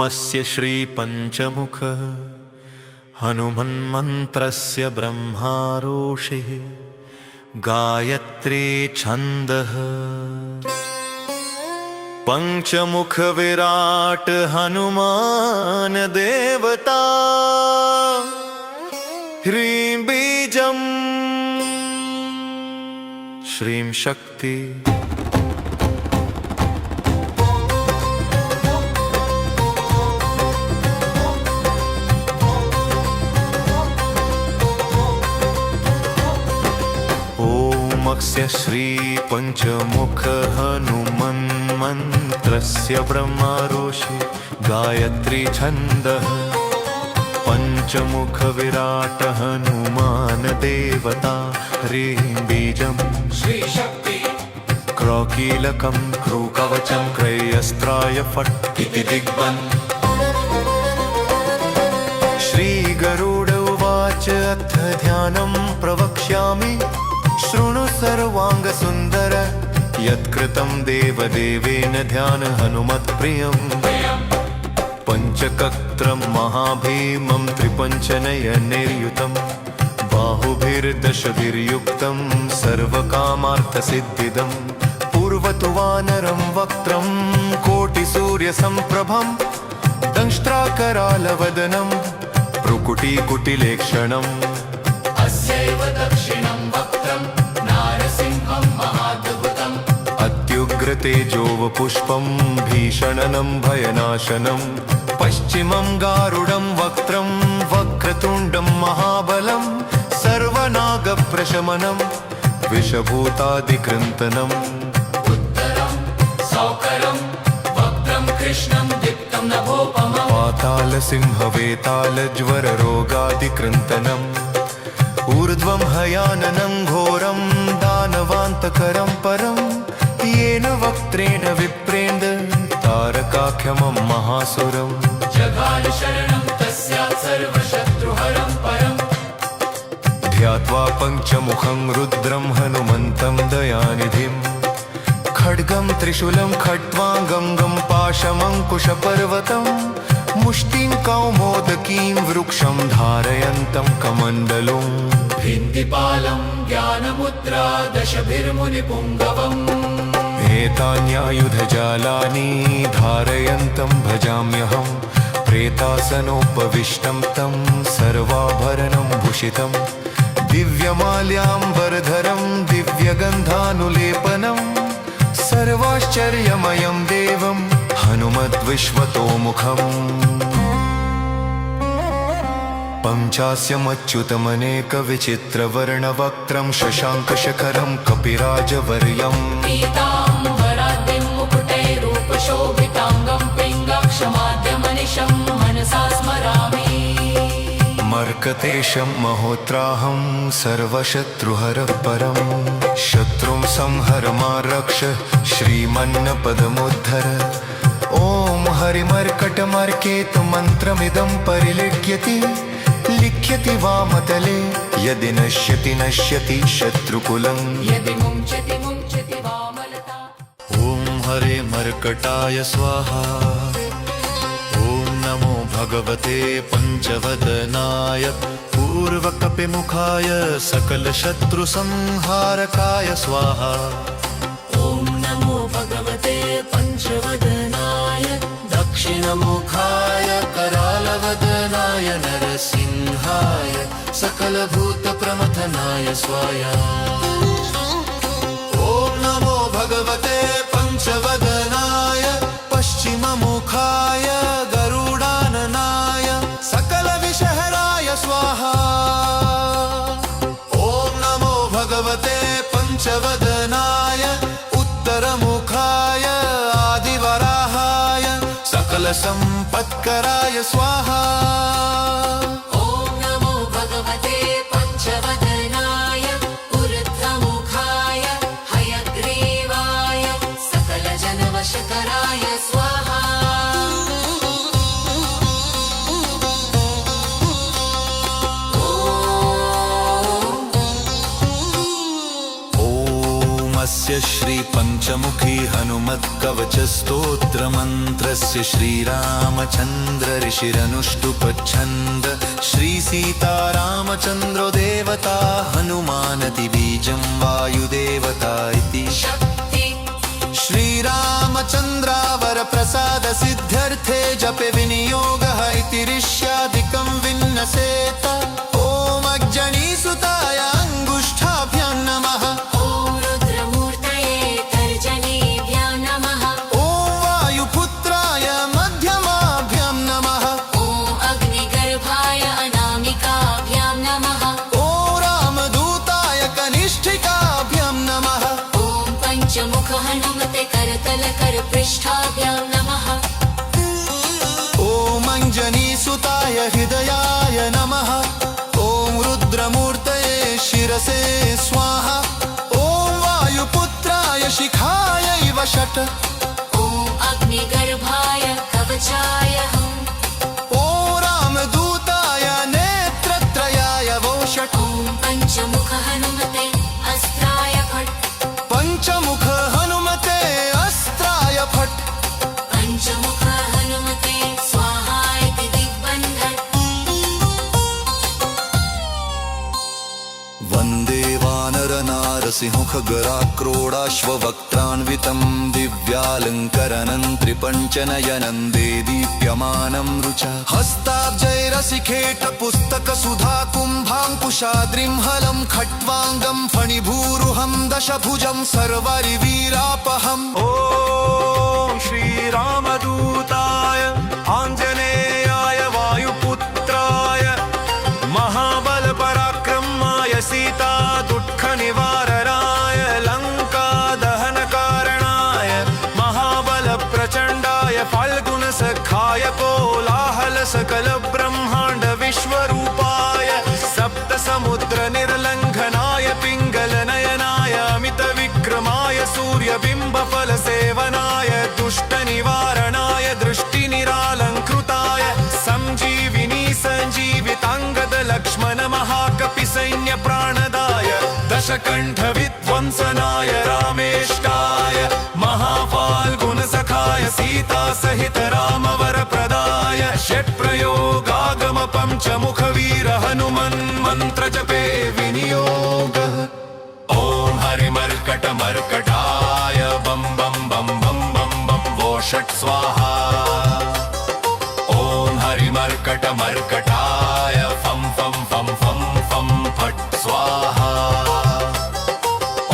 अस्य श्रीपञ्चमुख हनुमन्मन्त्रस्य ब्रह्मा ऋषिः गायत्री छन्दः पंचमुख विराट हनुमान देवता ह्रीं बीजम् श्रीं शक्ति अस्य श्री पंचमुख हनुमन्मन्त्रस्य ब्रह्मा ऋषि गायत्री छन्दः पंचमुख विराट हनुमान देवता ह्रीं बीजम् श्री शक्ति क्रौकीलकं क्रूकवचं क्रयस्त्राय फट् इति दिग्बन् श्री गरुड उवाच अथ ध्यानं प्रवक्ष्यामि शृणु सर्वांग सुंदर यत्कृतं देवदेवेन ध्यान हनुमत्प्रियम् पंचकत्रं महाभीमं त्रिपञ्चनयनैर्युतं बाहुभिर्दशभिर्युक्तं सर्वकामार्थसिद्धिदं पूर्वतु वानरं वक्त्रं कोटिसूर्यसम्प्रभं दंष्ट्राकरालवदनं भ्रुकुटीकुटिलेक्षणम् अस्यैव दक्षिणं वक्त्रं नारसिंहं महाद्भुतम् अत्युग्रतेजोवपुष्पं भीषणनं भयनाशनं पश्चिमं गारुडं वक्त्रं वक्रतुण्डं महाबलं सर्वनागप्रशमनं विषभूतादिकृन्तनम् उत्तरं सौकरं वक्त्रं कृष्णं दीप्तं नभोपमम् पातालसिंहवेतालज्वररोगादिकृन्तनम् ऊर्ध्वं हयाननं घोरं दानवान्तकरं परं येन वक्त्रेण विप्रेन्द तारकाख्यमं महासुरम् जघान शरणं तस्यात् सर्वशत्रुहरं परम् ध्यात्वा पञ्चमुखं रुद्रं हनुमन्तं दयानिधिं खड्गं त्रिशूलं खट्वाङ्गं पाशमङ्कुशपर्वतं मुष्टिं कौमोदकीं वृक्षं धारयन्तं कमण्डलुम् भिन्दिपालं ज्ञानमुद्रा दशभिर्मुनिपुङ्गवम् एतान्यायुधजालानि धारयन्तं भजाम्यहं प्रेतासनोपविष्टं तं सर्वाभरणं भूषितं दिव्यमाल्याम्बरधरं दिव्यगन्धानुलेपनं सर्वाश्चर्यमयं देवं हनुमद्विश्वतोमुखम् पञ्चास्यमच्युतमनेकविचित्रवर्णवक्त्रं शशाङ्कशखरं कपिराजवर्यम् पीताम्बराद्रिं मुकुटैरूपशोभिताङ्गं पिङ्गाक्षमाद्यमनिशं मनसा स्मरामि मर्कतेशं महोत्राहं सर्वशत्रुहरः परं शत्रुं संहर मा रक्ष श्रीमन्नपदमुद्धर ॐ हरिमर्कटमर्केतु मन्त्रमिदं परिलिख्यति लिख्यति वामतले यदि नश्यति नश्यति शत्रुकुलं यदि मुञ्चति मुञ्चति वामलता ॐ हरे मर्कटाय स्वाहा ॐ नमो भगवते पञ्चवदनाय पूर्वकपिमुखाय सकलशत्रुसंहारकाय स्वाहा ॐ नमो भगवते पञ्चवदनाय दक्षिणमुखाय करालवदनाय नरसिंहाय सकलभूतप्रमथनाय स्वाहा ॐ नमो भगवते पञ्चवदनाय पश्चिममुखाय गरुडाननाय सकलविषहराय स्वाहा ॐ नमो भगवते पञ्चवदनाय उत्तरमुखाय आदिवराहाय सकलसम्पत्कराय स्वाहा ॐ नमो भगवते पञ्चवदनाय ऊर्ध्वमुखाय हयग्रीवाय सकलजनवशकराय स्वाहा ॐ अस्य श्रीपञ्चमुखी हनुमत्कवचस्तोत्रमन्त्रस्य श्रीरामचन्द्र ऋषिरनुष्टुपच्छन्द श्रीसीतारामचन्द्रो देवता हनुमानति बीजं वायुदेवता इति शक्ति श्रीरामचन्द्रावर प्रसाद सिद्ध्यर्थे जपे विनियोगः इति ऋष्यादिकं विन्नसेत ॐ अग्जनीसुताय अङ्गुष्ठाभ्यां नमः ॐ रुद्रमूर्तये तर्जनीभ्यां नमः ॐ वायुपुत्राय मध्यमाभ्यां नमः ॐ अग्निगर्भाय अनामिकाभ्यां नमः ॐ रामदूताय कनिष्ठिकाभ्यां नमः ॐ पञ्चमुख हनुमते करतलकरपृष्ठाभ्यां नमः ॐ अञ्जनीसुताय हृदयाय नमः ॐ रुद्रमूर्तये शिरसे स्वाहा ॐ वायुपुत्राय शिखायैव षट् ॐ अग्निगर्भाय कवचाय हम् ॐ रामदूताय नेत्रत्रयाय वो षट् ॐ पञ्चमुख हनुमते अस्त्राय फट् पञ्चमुख हनुमते अस्त्राय फट् पञ्चमुख हनुमते स्वाहा इति दिग्बन्धन् वन्दे वानरनारसिंहखगराक्रोडाश्ववक्त्रान्वितं दिव्यालङ्करनं त्रिपञ्चनयनं दीप्यमानं रुचा हस्ताब्जैरसिखेटपुस्तकसुधा कुम्भाङ्कुशाद्रिं हलं खट्वाङ्गं फणिभूरुहं दशभुजं सर्वरिवीरापहम् ॐ श्रीरामदूताय आञ्जनेयाय वायुपुत्राय महाबलपराक्रमाय सीता दुःखनिवारणाय लङ्कादहनकारणाय महाबलप्रचण्डाय फाल्गुनसखाय कोलाहलसकलब्रह्माण्ड विश्वरूपाय सप्तसमुद्रनिर्लङ्घनाय पिङ्गलनयनाय अमितविक्रमाय सूर्यबिम्बफलसेवनाय दुष्टनिवारणाय दृष्टिनिरालङ्कृताय सञ्जीविनी सञ्जीविताङ्गद लक्ष्मण महाकपिसैन्यप्राणदाय दशकण्ठविध्वंसनाय रामेष्टाय महाफाल्गुनसखाय सीतासहित रामवरप्रदाय षट्प्रयोगागम पञ्चमुखवीर हनुमन्मन्त्रजपे विनियोगः ॐ हरिमर्कटमर्कटाय बं बं बं बं बं बं वो षट् स्वाहा ॐ हरिमर्कटमर्कटाय फं फं फं फं फं फट् स्वाहा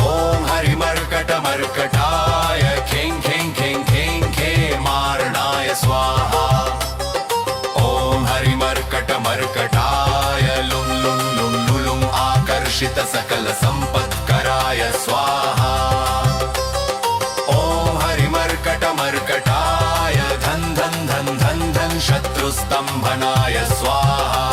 ॐ हरिमर्कटमर्कटाय खें खें खें खें खेमार्णाय स्वाहा ॐ हरिमर्कटमर्कटाय लुं लुं लुं लुलुं आकर्षित सकल सम्पत्कराय स्वाहा ॐ हरिमर्कटमर्कटाय धन धन धन धन धन शत्रुस्तम्भनाय स्वाहा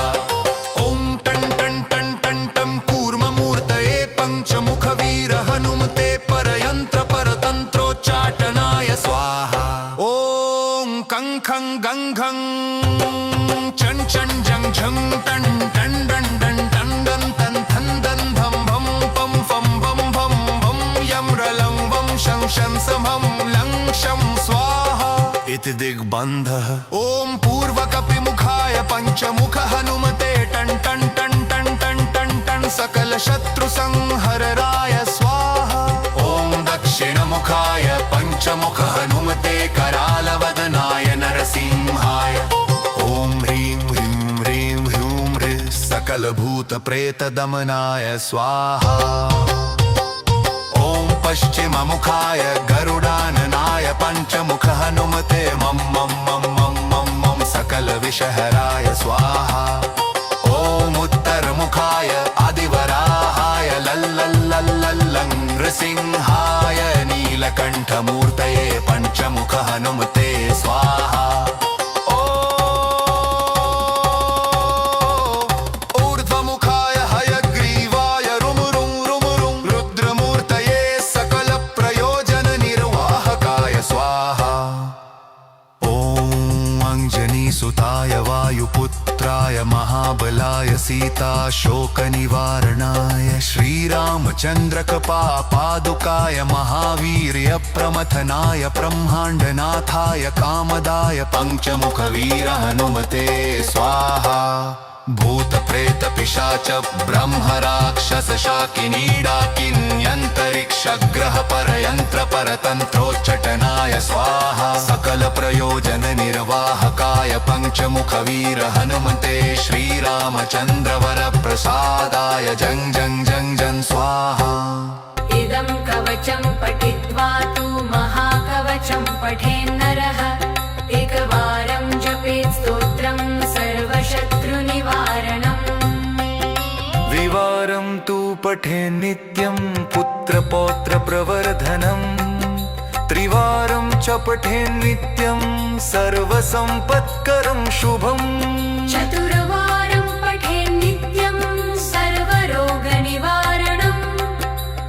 ॐ टन् टन् टन् टन् टं कूर्ममूर्तये पञ्चमुखवीर हनुमते परयन्त्र परतन्त्रोच्चाटनाय स्वाहा ॐ कं खं गं घं चं चं जं झं टन् टन् डन् डन् टन् डन् तन् थन् दन् धं भं पं फं भं भं भं यं रलं वं शं शं समं लं शं स्वाहा इति दिग्बन्धः ॐ पूर्वकपिमुखाय पञ्चमुख हनुमते टन् टन् टन् टन् टन् टन् टन् सकलशत्रुसंहरणाय स्वाहा ॐ दक्षिणमुखाय पञ्चमुख हनुमते करालवदनाय नरसिंहाय ॐ ह्रीं ह्रीं ह्रीं ह्रूं ह्रीं सकलभूतप्रेतदमनाय स्वाहा ॐ पश्चिममुखाय गरुडाननाय पञ्चमुख हनुमते मं मं मं मं मं मं सकलविषहराय स्वाहा ॐ उत्तरमुखाय आदिवराहाय लल्लल्लल्लल्लं नृसिंहाय नीलकण्ठमूर्तये पञ्चमुख हनुमते स्वाहा ऊर्ध्वमुखाय हयग्रीवाय रुमुरुं रुमुरुं रुद्रमूर्तये सकलप्रयोजननिर्वाहकाय स्वाहा ॐ अञ्जनीसुताय वायुपुत्र पुत्राय महाबलाय सीता शोकनिवारणाय श्रीरामचन्द्रकपापादुकाय महावीर्य प्रमथनाय ब्रह्माण्डनाथाय कामदाय पञ्चमुखवीर हनुमते स्वाहा भूत प्रेत पिशाच ब्रह्म राक्षस शाकिनी डाकिन्यन्तरिक्ष ग्रह परयन्त्र परतन्त्रोच्चाटनाय स्वाहा सकल प्रयोजन निर्वाहकाय पञ्चमुखवीर हनुमते श्रीरामचन्द्र वर प्रसादाय जं जं जं जं स्वाहा इदं कवचं पठित्वा तु महाकवचं पठेन्नरः एकवारं जपेत् स्तोत्रं सर्वशत्रुनिवारणम् द्विवारं तु पठेन् नित्यं पुत्रपौत्रप्रवर्धनम् त्रिवारं च पठेन् नित्यं सर्वसम्पत्करं शुभम् चतुर्वारं पठेन् नित्यं सर्वरोगनिवारणम्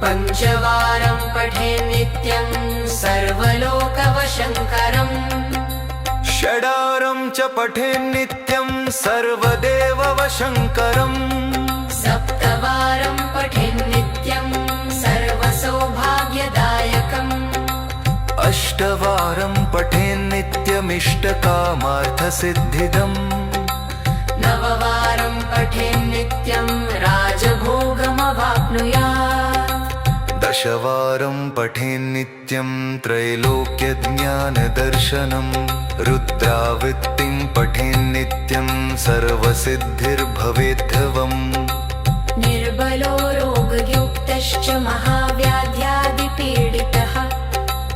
पञ्चवारं पठेन् नित्यं सर्वलोकवशङ्करम् षडारं च पठेन् नित्यं सर्वदेववशङ्करम् सप्तवारं पठेन् नित्यं सर्वसौभाग्यदायकम् अष्टवारं पठेन् नित्यमिष्टकामार्थसिद्धिदम् नववारं पठेन् नित्यं राजभोगमवाप्नुयात् दशवारं पठेन् नित्यं त्रैलोक्यज्ञानदर्शनम् रुद्रावृत्तिं पठेन् नित्यं सर्वसिद्धिर्भवेद्धवम् निर्बलो रोगयुक्तश्च महाव्याध्यादिपीडितः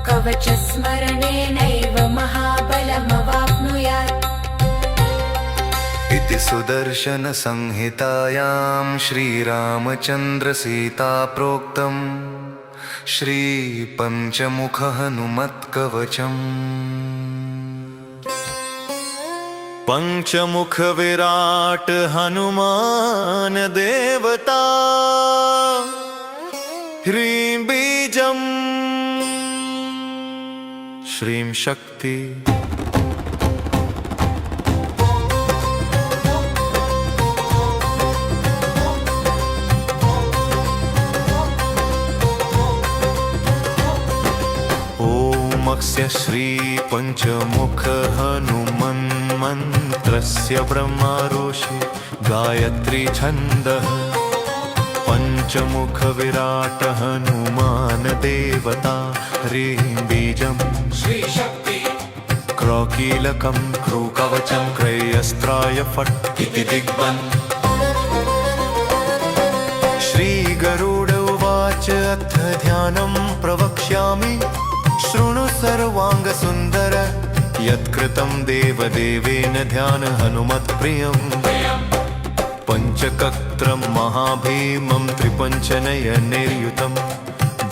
कवचस्मरणेनैव महाबलमवाप्नुयात् इति सुदर्शनसंहितायां श्रीरामचन्द्रसीता प्रोक्तम् श्रीपञ्चमुखहनुमत्कवचम् पञ्चमुखविराट हनुमान देवता ह्रीं बीजम् श्रीं शक्ति ओमस्य श्रीपञ्चमुख हनुमन्मन्त्रस्य ब्रह्मारोषि गायत्री छन्दः पञ्चमुखविराट हनुमान देवता ह्रीं बीजम् श्रीशक्ति क्रौकीलकं क्रूकवचं क्रयस्त्राय फट् इति दिग्बन् श्रीगरुड उवाच अथ ध्यानं प्रवक्ष्यामि शृणु सर्वाङ्गसुन्दर यत्कृतं देवदेवेन ध्यान हनुमत्प्रियम् पञ्चकत्रं महाभीमं त्रिपञ्चनयनैर्युतं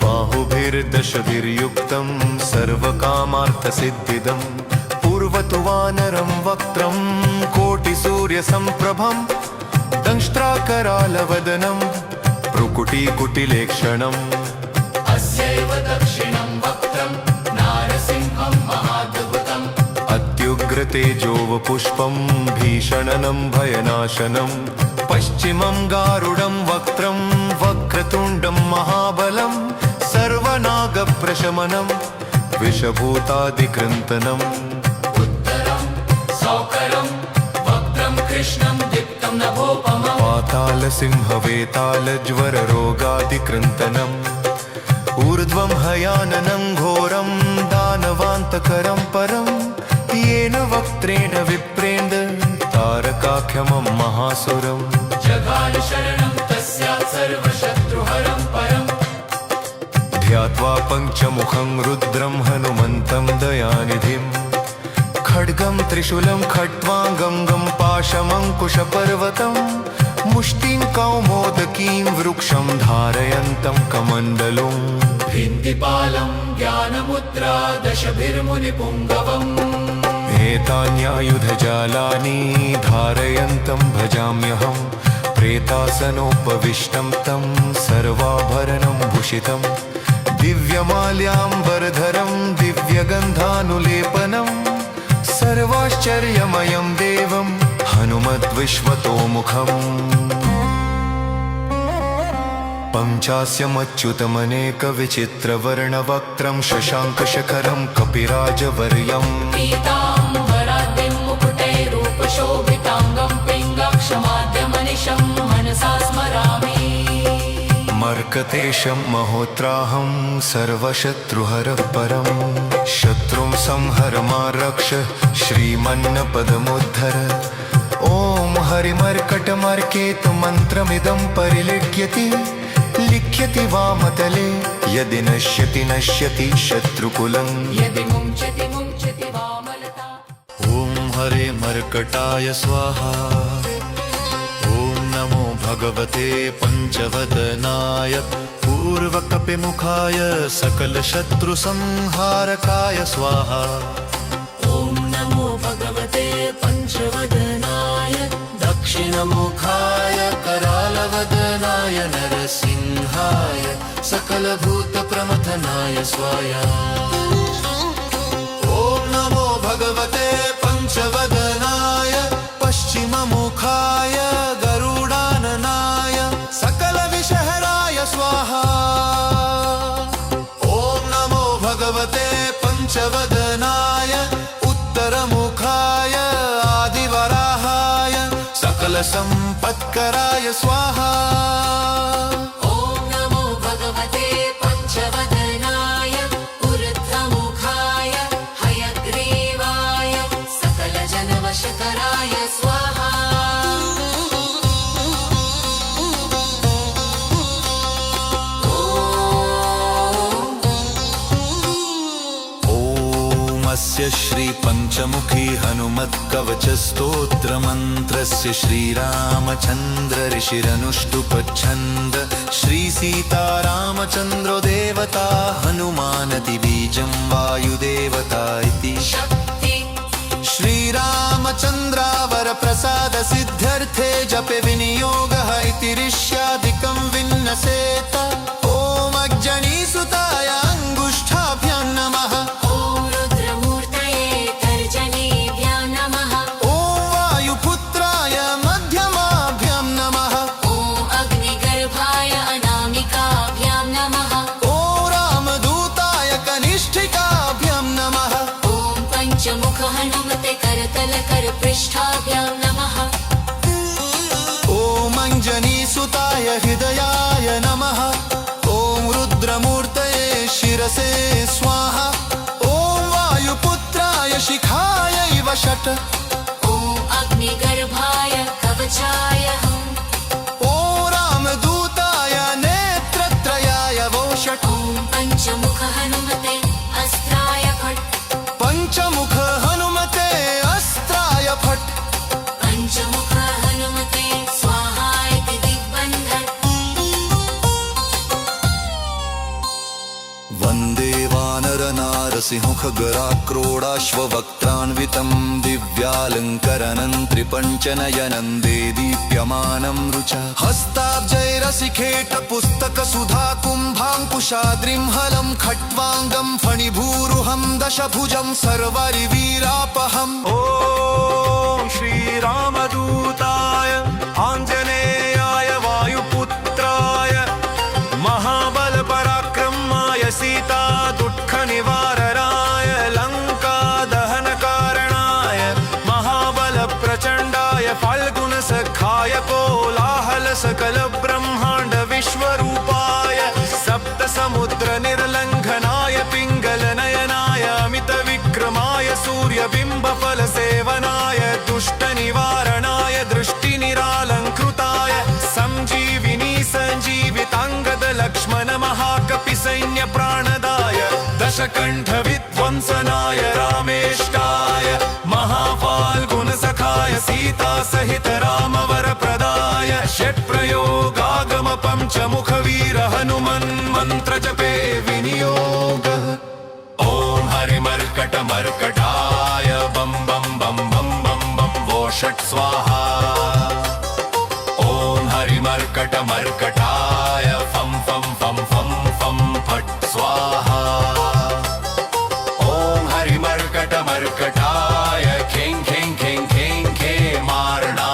बाहुभिर्दशभिर्युक्तं सर्वकामार्थसिद्धिदं पूर्वतु वानरं वक्त्रं कोटिसूर्यसम्प्रभं दंष्ट्राकरालवदनं भ्रुकुटीकुटिलेक्षणम् अस्यैव दक्षिणं वक्त्रं नारसिंहं महाद्भुतम् अत्युग्रतेजोवपुष्पं भीषणनं भयनाशनं पश्चिमं गारुडं वक्त्रं वक्रतुण्डं महाबलं सर्वनागप्रशमनं विषभूतादिकृन्तनम् उत्तरं सौकरं वक्त्रं कृष्णं दीप्तं नभोपमम् पातालसिंहवेतालज्वररोगादिकृन्तनम् ऊर्ध्वं हयाननं घोरं दानवान्तकरं परं येन वक्त्रेण विप्रेन्द तारकाख्यमं महासुरम् जगानुशरणं तस्यात् सर्वशत्रुहरं परम् ध्यात्वा पञ्चमुखं रुद्रं हनुमन्तं दयानिधिं खड्गं त्रिशूलं खट्वाङ्गं पाशमङ्कुशपर्वतं मुष्टिं कौमोदकीं वृक्षं धारयन्तं कमण्डलुम् भिन्तिपालं ज्ञानमुद्रा दशभिर्मुनिपुङ्गवम् एतान्यायुधजालानि धारयन्तं भजाम्यहं प्रेतासनोपविष्टं तं सर्वाभरणं भूषितं दिव्यमाल्याम्बरधरं दिव्यगन्धानुलेपनं सर्वाश्चर्यमयं देवं हनुमन्तं हनुमद्विश्वतोमुखम् पञ्चास्यमच्युतमनेकविचित्रवर्णवक्त्रं शशाङ्कशखरं कपिराजवर्यम् पीताम्बराद्रिं मुकुटैरूपशोभिताङ्गं पिङ्गक्षमाद्यमनिशं मनसा स्मरामि मर्कतेशं महोत्राहं सर्वशत्रुहरः परं शत्रुं संहर मा रक्ष श्रीमन्नपदमुद्धर ॐ हरिमर्कटमर्केतु मन्त्रमिदं परिलिख्यति लिख्यति वामतले यदि नश्यति नश्यति शत्रुकुलं यदि मुञ्चति मुञ्चति वामलता ॐ हरे मर्कटाय स्वाहा ॐ नमो भगवते पञ्चवदनाय पूर्वकपिमुखाय सकलशत्रुसंहारकाय स्वाहा ॐ नमो भगवते पञ्चवदनाय दक्षिणमुखाय करालवदनाय नरसिंहाय सकलभूतप्रमथनाय स्वाहा ॐ नमो भगवते पञ्चवदनाय पश्चिममुखाय गरुडाननाय सकलविषहराय स्वाहा ॐ नमो भगवते पञ्चवदनाय उत्तरमुखाय आदिवराहाय सकलसम्पत्कराय स्वाहा ॐ नमो भगवते पञ्चवदनाय ऊर्ध्वमुखाय हयग्रीवाय सकलजनवशकराय स्वाहा स्य श्रीपञ्चमुखी हनुमत्कवचस्तोत्रमन्त्रस्य श्रीरामचन्द्र ऋषिरनुष्टुपच्छन्द श्रीसीतारामचन्द्रो देवता हनुमानतिबीजं वायुदेवता इति श्रीरामचन्द्रावरप्रसादसिद्ध्यर्थे जपे विनियोगः इति ऋष्यादिकं विन्नसेत ॐ अग्जनीसुताय अङ्गुष्ठाभ्यां नमः मुख हनुमते करतल कर पृष्ठाभ्यां नमः ॐ अञ्जनीसुताय हृदयाय नमः ॐ रुद्रमूर्तये शिरसे स्वाहा ॐ वायुपुत्राय शिखायैव षट् ॐ अग्निगर्भाय कवचाय हम् ॐ रामदूताय नेत्रत्रयाय वो षट् ॐ पञ्चमुख हनुमते अस्त्राय फट् पञ्चमुख हनुमते अस्त्राय फट् पञ्चमुख हनुमते स्वाहा इति दिग्बन्धन् वन्दे वानरनारसिंहखगराक्रोडाश्ववक्त्रान्वितं दिव्यालङ्करनं त्रिपञ्चनयनं देदीप्यमानं रुचा हस्ताब्जैरसिखेटपुस्तकसुधा कुम्भाङ्कुशाद्रिं हलं खट्वाङ्गं फणिभूरुहं दशभुजं सर्वरिवीरापहम् ॐ श्रीरामदूताय आञ्जनेयाय वायुपुत्राय महाबलपराक्रमाय सीता दुःखनिवारणाय लङ्कादहनकारणाय महाबलप्रचण्डाय फाल्गुनसखाय कोलाहलसकलब्रह्माण्ड विश्वरूपाय सप्तसमुद्रनिर्लङ्घनाय पिङ्गलनयनाय अमितविक्रमाय सूर्यबिम्बफलसेवनाय दुष्टनिवारणाय दृष्टिनिरालङ्कृताय सञ्जीविनी सञ्जीविताङ्गदलक्ष्मण महाकपिसैन्यप्राणदाय दशकण्ठविध्वंसनाय रामेष्टाय महाफाल्गुनसखाय सीतासहित रामवरप्रदाय षट्प्रयोगागम पञ्चमुखवीर हनुमन्मन्त्रजपे विनियोगः ॐ हरिमर्कटमर्कटाय बं बं बं बं बं बं वो षट् स्वाहा ॐ हरिमर्कटमर्कटाय फं फं फं फं फं फट् स्वाहा ॐ हरिमर्कटमर्कटाय खें खें खें खें खे मारणा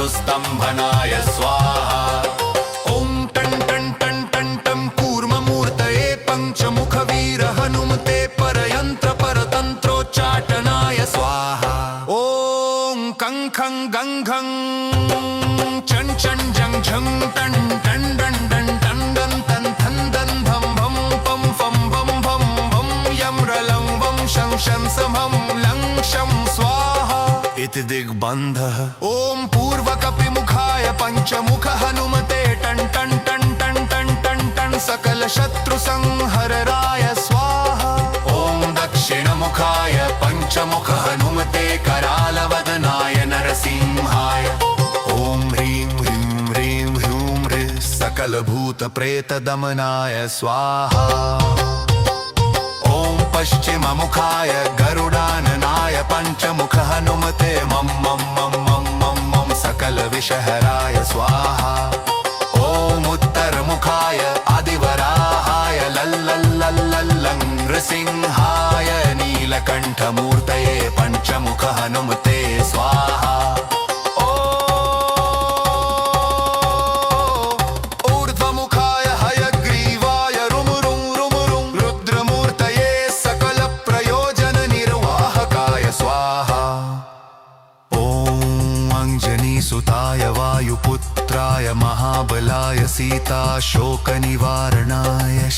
शत्रुस्तम्भनाय स्वाहा ॐ टं टं टं टं टं कूर्ममूर्तये पञ्चमुखवीर हनुमते परयन्त्र परतन्त्रोच्चाटनाय स्वाहा ॐ कं खं गं घं चं चं जं झं टं टं डं डं टं डं तं थं दं धं भं पं फं भं भं भं यं रलं वं शं शं समं लं शं स्वाहा इति दिग्बन्धः ॐ पूर्वकपिमुखाय पञ्चमुख हनुमते टं टं टं टं टं टं टं सकलशत्रुसंहरराय स्वाहा ॐ दक्षिणमुखाय पञ्चमुख हनुमते करालवदनाय नरसिंहाय ॐ ह्रीं ह्रीं ह्रीं ह्रूं ह्रीं सकलभूतप्रेतदमनाय स्वाहा ॐ पश्चिममुखाय गरुडाननाय पञ्चमुख हनुमते मं मं मं मं मं मं सकलविषहराय स्वाहा ॐ उत्तरमुखाय आदिवराहाय लल्लल्लल्लल्लं नृसिंहाय नीलकण्ठमूर्तये पञ्चमुख हनुमते स्वाहा ऊर्ध्वमुखाय हयग्रीवाय रुमुरुं रुमुरुं रुद्रमूर्तये सकलप्रयोजननिर्वाहकाय स्वाहा ॐ अञ्जनीसुताय वायुपुत्राय महाबलाय सीताशोकनिवारणाय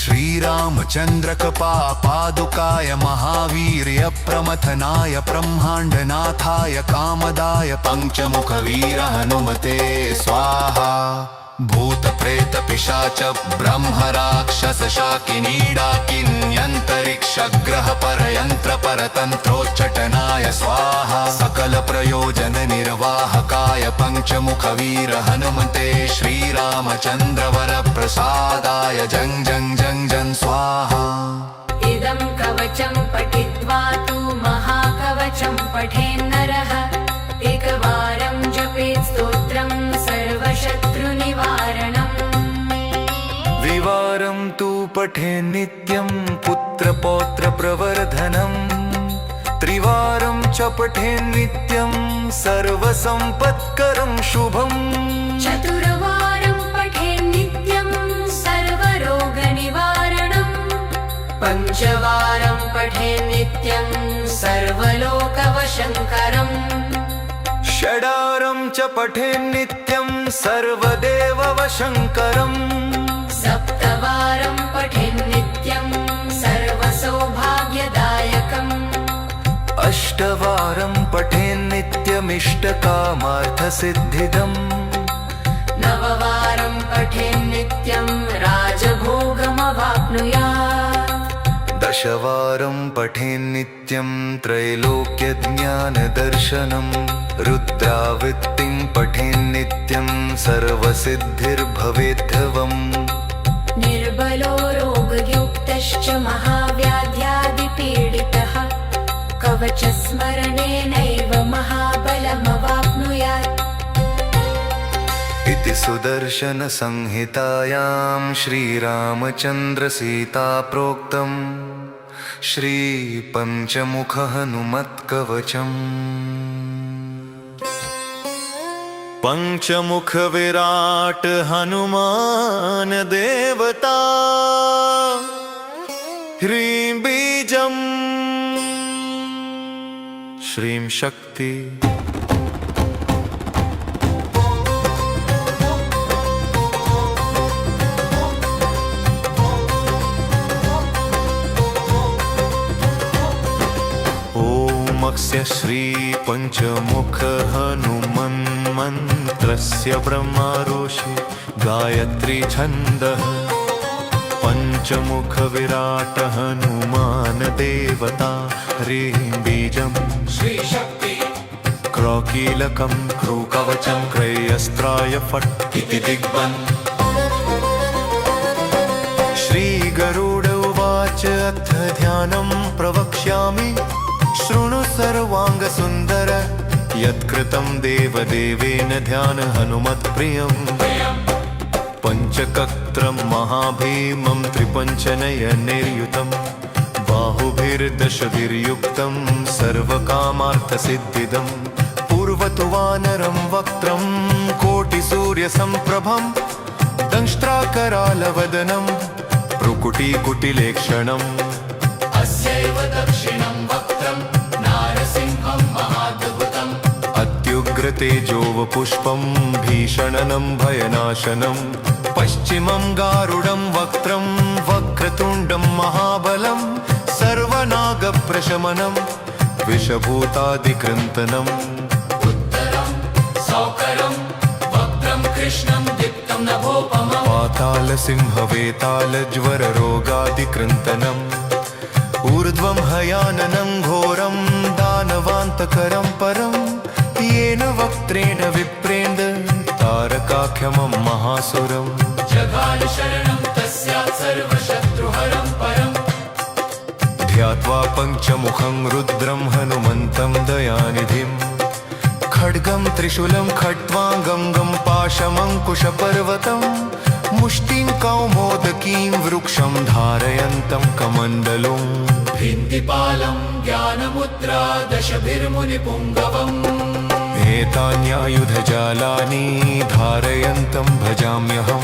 श्रीरामचन्द्रकृपापादुकाय महावीर्यप्रमथनाय ब्रह्माण्डनाथाय कामदाय पञ्चमुखवीर हनुमते स्वाहा भूतप्रेतपिशाच ब्रह्मराक्षसशाकिनीडाकिन्यन्तरिक्षग्रह परयन्त्र परतन्त्रोच्चटनाय स्वाहा सकलप्रयोजननिर्वाहकाय पञ्चमुखवीर हनुमते श्रीरामचन्द्रवरप्रसादाय जं जं जं जं स्वाहा इदं कवचं पठित्वा तु महाकवचं पठेन्नरः एकवारं जपेत् स्तोत्रं सर्वशत्रुनिवारणम् द्विवारं तु पठे नित्यं पुत्रपौत्रप्रवर्धनम् त्रिवारं च पठे नित्यं सर्वसम्पत्करं शुभम् चतुर्वारं पठेत् नित्यं सर्वरोगनिवारणम् पञ्चवारं पठेत् नित्यं सर्वलोकवशङ्करम् षडारं च पठे नित्यं सर्वदेववशङ्करम् सप्तवारं पठेत् नित्यं सर्वसौभाग्यदायकम् अष्टवारं पठे नित्यमिष्टकामार्थसिद्धिदम् नववारं पठेत् नित्यं राजभोगमवाप्नुयात् दशवारं पठे नित्यं त्रैलोक्यज्ञानदर्शनम् रुद्रावृत्तिं पठे नित्यं सर्वसिद्धिर्भवेद्धवम् निर्बलो रोगयुक्तश्च महाव्याध्यादिपीडितः कवचस्मरणेनैव महाबलमवाप्नुयात् इति सुदर्शनसंहितायां श्रीरामचन्द्रसीताप्रोक्तम् श्रीपञ्चमुखहनुमत्कवचम् पञ्चमुखविराट हनुमान देवता ह्रीं बीजम् श्रीं शक्ति स्य श्री पंचमुख हनुमन्मन्त्रस्य ब्रह्मऋषि गायत्री छन्दः पंचमुख विराट हनुमान देवता ह्रीं बीजम् श्री शक्ति क्रौकीलकं क्रूकवचं क्रयस्त्राय फट् इति दिग्बन् श्री गरुड उवाच अथ ध्यानं प्रवक्ष्यामि शृणु सर्वांग सुंदर यत्कृतं देवदेवेन ध्यान हनुमत्प्रियम् पंचकत्रं महाभीमं त्रिपञ्चनयनैर्युतं बाहुभिर्दशभिर्युक्तं सर्वकामार्थसिद्धिदं पूर्वतु वानरं वक्त्रम् कोटिसूर्यसम्प्रभं दंष्ट्राकरालवदनं भ्रुकुटीकुटिलेक्षणम् अस्यैव दक्षिणं वक्त्रं नारसिंहं महाद्भुतम् अत्युग्रतेजोवपुष्पं भीषणनं भयनाशनं पश्चिमं गारुडं वक्त्रं वक्रतुण्डं महाबलं सर्वनागप्रशमनं विषभूतादिकृन्तनम् उत्तरं सौकरं वक्त्रं कृष्णं दीप्तं नभोपमम् पातालसिंहवेतालज्वररोगादिकृन्तनम् ऊर्ध्वं हयाननं घोरं दानवान्तकरं परं येन वक्त्रेण विप्रेण्ड तारकाख्यमं महासुरम् जगालशरणं तस्यात् सर्वशत्रुहरं परम् ध्यात्वा पञ्चमुखं रुद्रं हनुमन्तं दयानिधिं खड्गं त्रिशूलं खट्वाङ्गं पाशमङ्कुशपर्वतं मुष्टिं कौमोदकीं वृक्षं धारयन्तं कमण्डलुम् भिन्तिपालं ज्ञानमुद्रा दशभिर्मुनिपुङ्गवम् एतान्यायुधजालानि धारयन्तं भजाम्यहं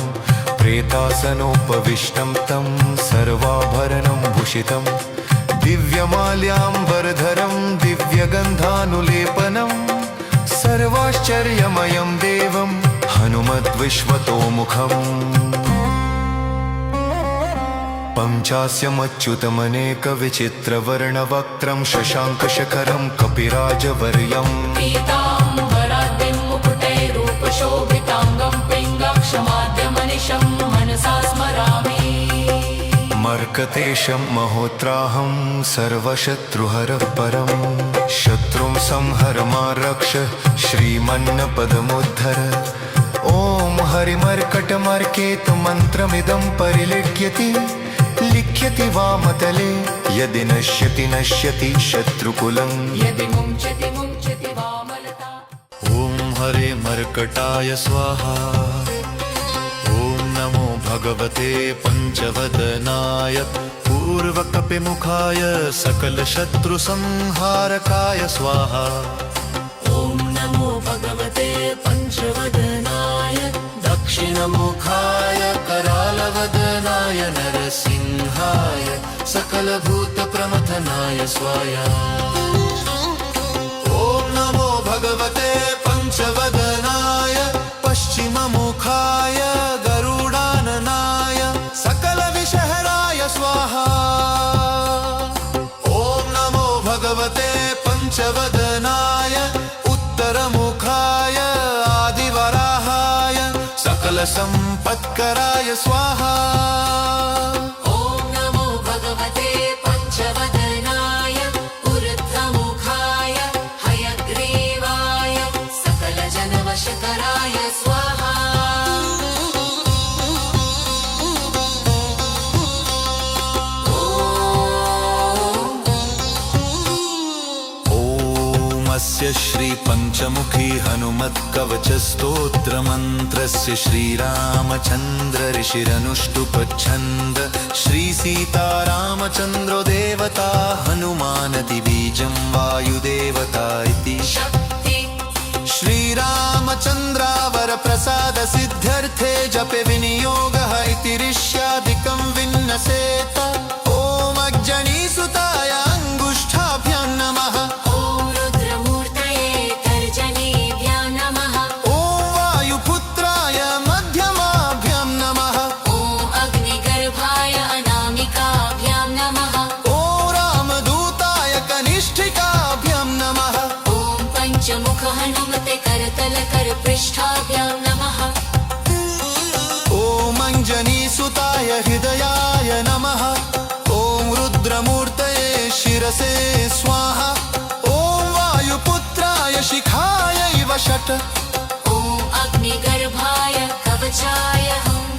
प्रेतासनोपविष्टं तं सर्वाभरणं भूषितं दिव्यमाल्याम्बरधरं दिव्यगन्धानुलेपनं सर्वाश्चर्यमयं देवं हनुमद्विश्वतोमुखम् पञ्चास्यमच्युतमनेकविचित्रवर्णवक्त्रं शशाङ्कशखरं कपिराजवर्यम् पीताम्बराद्रिं मुकुटैरूपशोभिताङ्गं पिङ्गाक्षमाद्यमनिशं मनसा स्मरामि मर्कतेशं महोत्राहं सर्वशत्रुहरः परं शत्रुं संहर मा रक्ष श्रीमन्नपदमुद्धर ॐ हरिमर्कटमर्केतुमन्त्रमिदं परिलिख्यति लिख्यति वामतले यदि नश्यति नश्यति शत्रुकुलं यदि मुञ्चति मुञ्चति वामलता ॐ हरे मर्कटाय स्वाहा ॐ नमो भगवते पञ्चवदनाय पूर्वकपिमुखाय सकलशत्रुसंहारकाय स्वाहा ॐ नमो भगवते पञ्चवदनाय दक्षिणमुखाय करालवदनाय नरसिंहाय सकलभूतप्रमथनाय स्वाहा ॐ नमो भगवते पञ्चवदनाय पश्चिममुखाय गरुडाननाय सकलविषहराय स्वाहा ॐ नमो भगवते पञ्चवदनाय उत्तरमुखाय आदिवराहाय सकलसम्पत्कराय स्वाहा ॐ नमो भगवते पञ्चवदनाय ऊर्ध्वमुखाय हयग्रीवाय सकलजनवशकराय स्वाहा स्य श्रीपञ्चमुखी हनुमत्कवचस्तोत्रमन्त्रस्य श्रीरामचन्द्र ऋषिरनुष्टुपच्छन्द श्रीसीतारामचन्द्रो देवता हनुमानदिबीजं वायुदेवता इति श्रीरामचन्द्रावरप्रसादसिद्ध्यर्थे जपे विनियोगः इति ऋष्यादिकं विन्नसेत ॐ अग्जनीसुताय अङ्गुष्ठाभ्यां नमः मुख हनुमते करतल कर पृष्ठाभ्यां नमः ॐ अञ्जनीसुताय हृदयाय नमः ॐ रुद्रमूर्तये शिरसे स्वाहा ॐ वायुपुत्राय शिखायैव षट् ॐ अग्निगर्भाय कवचाय हम्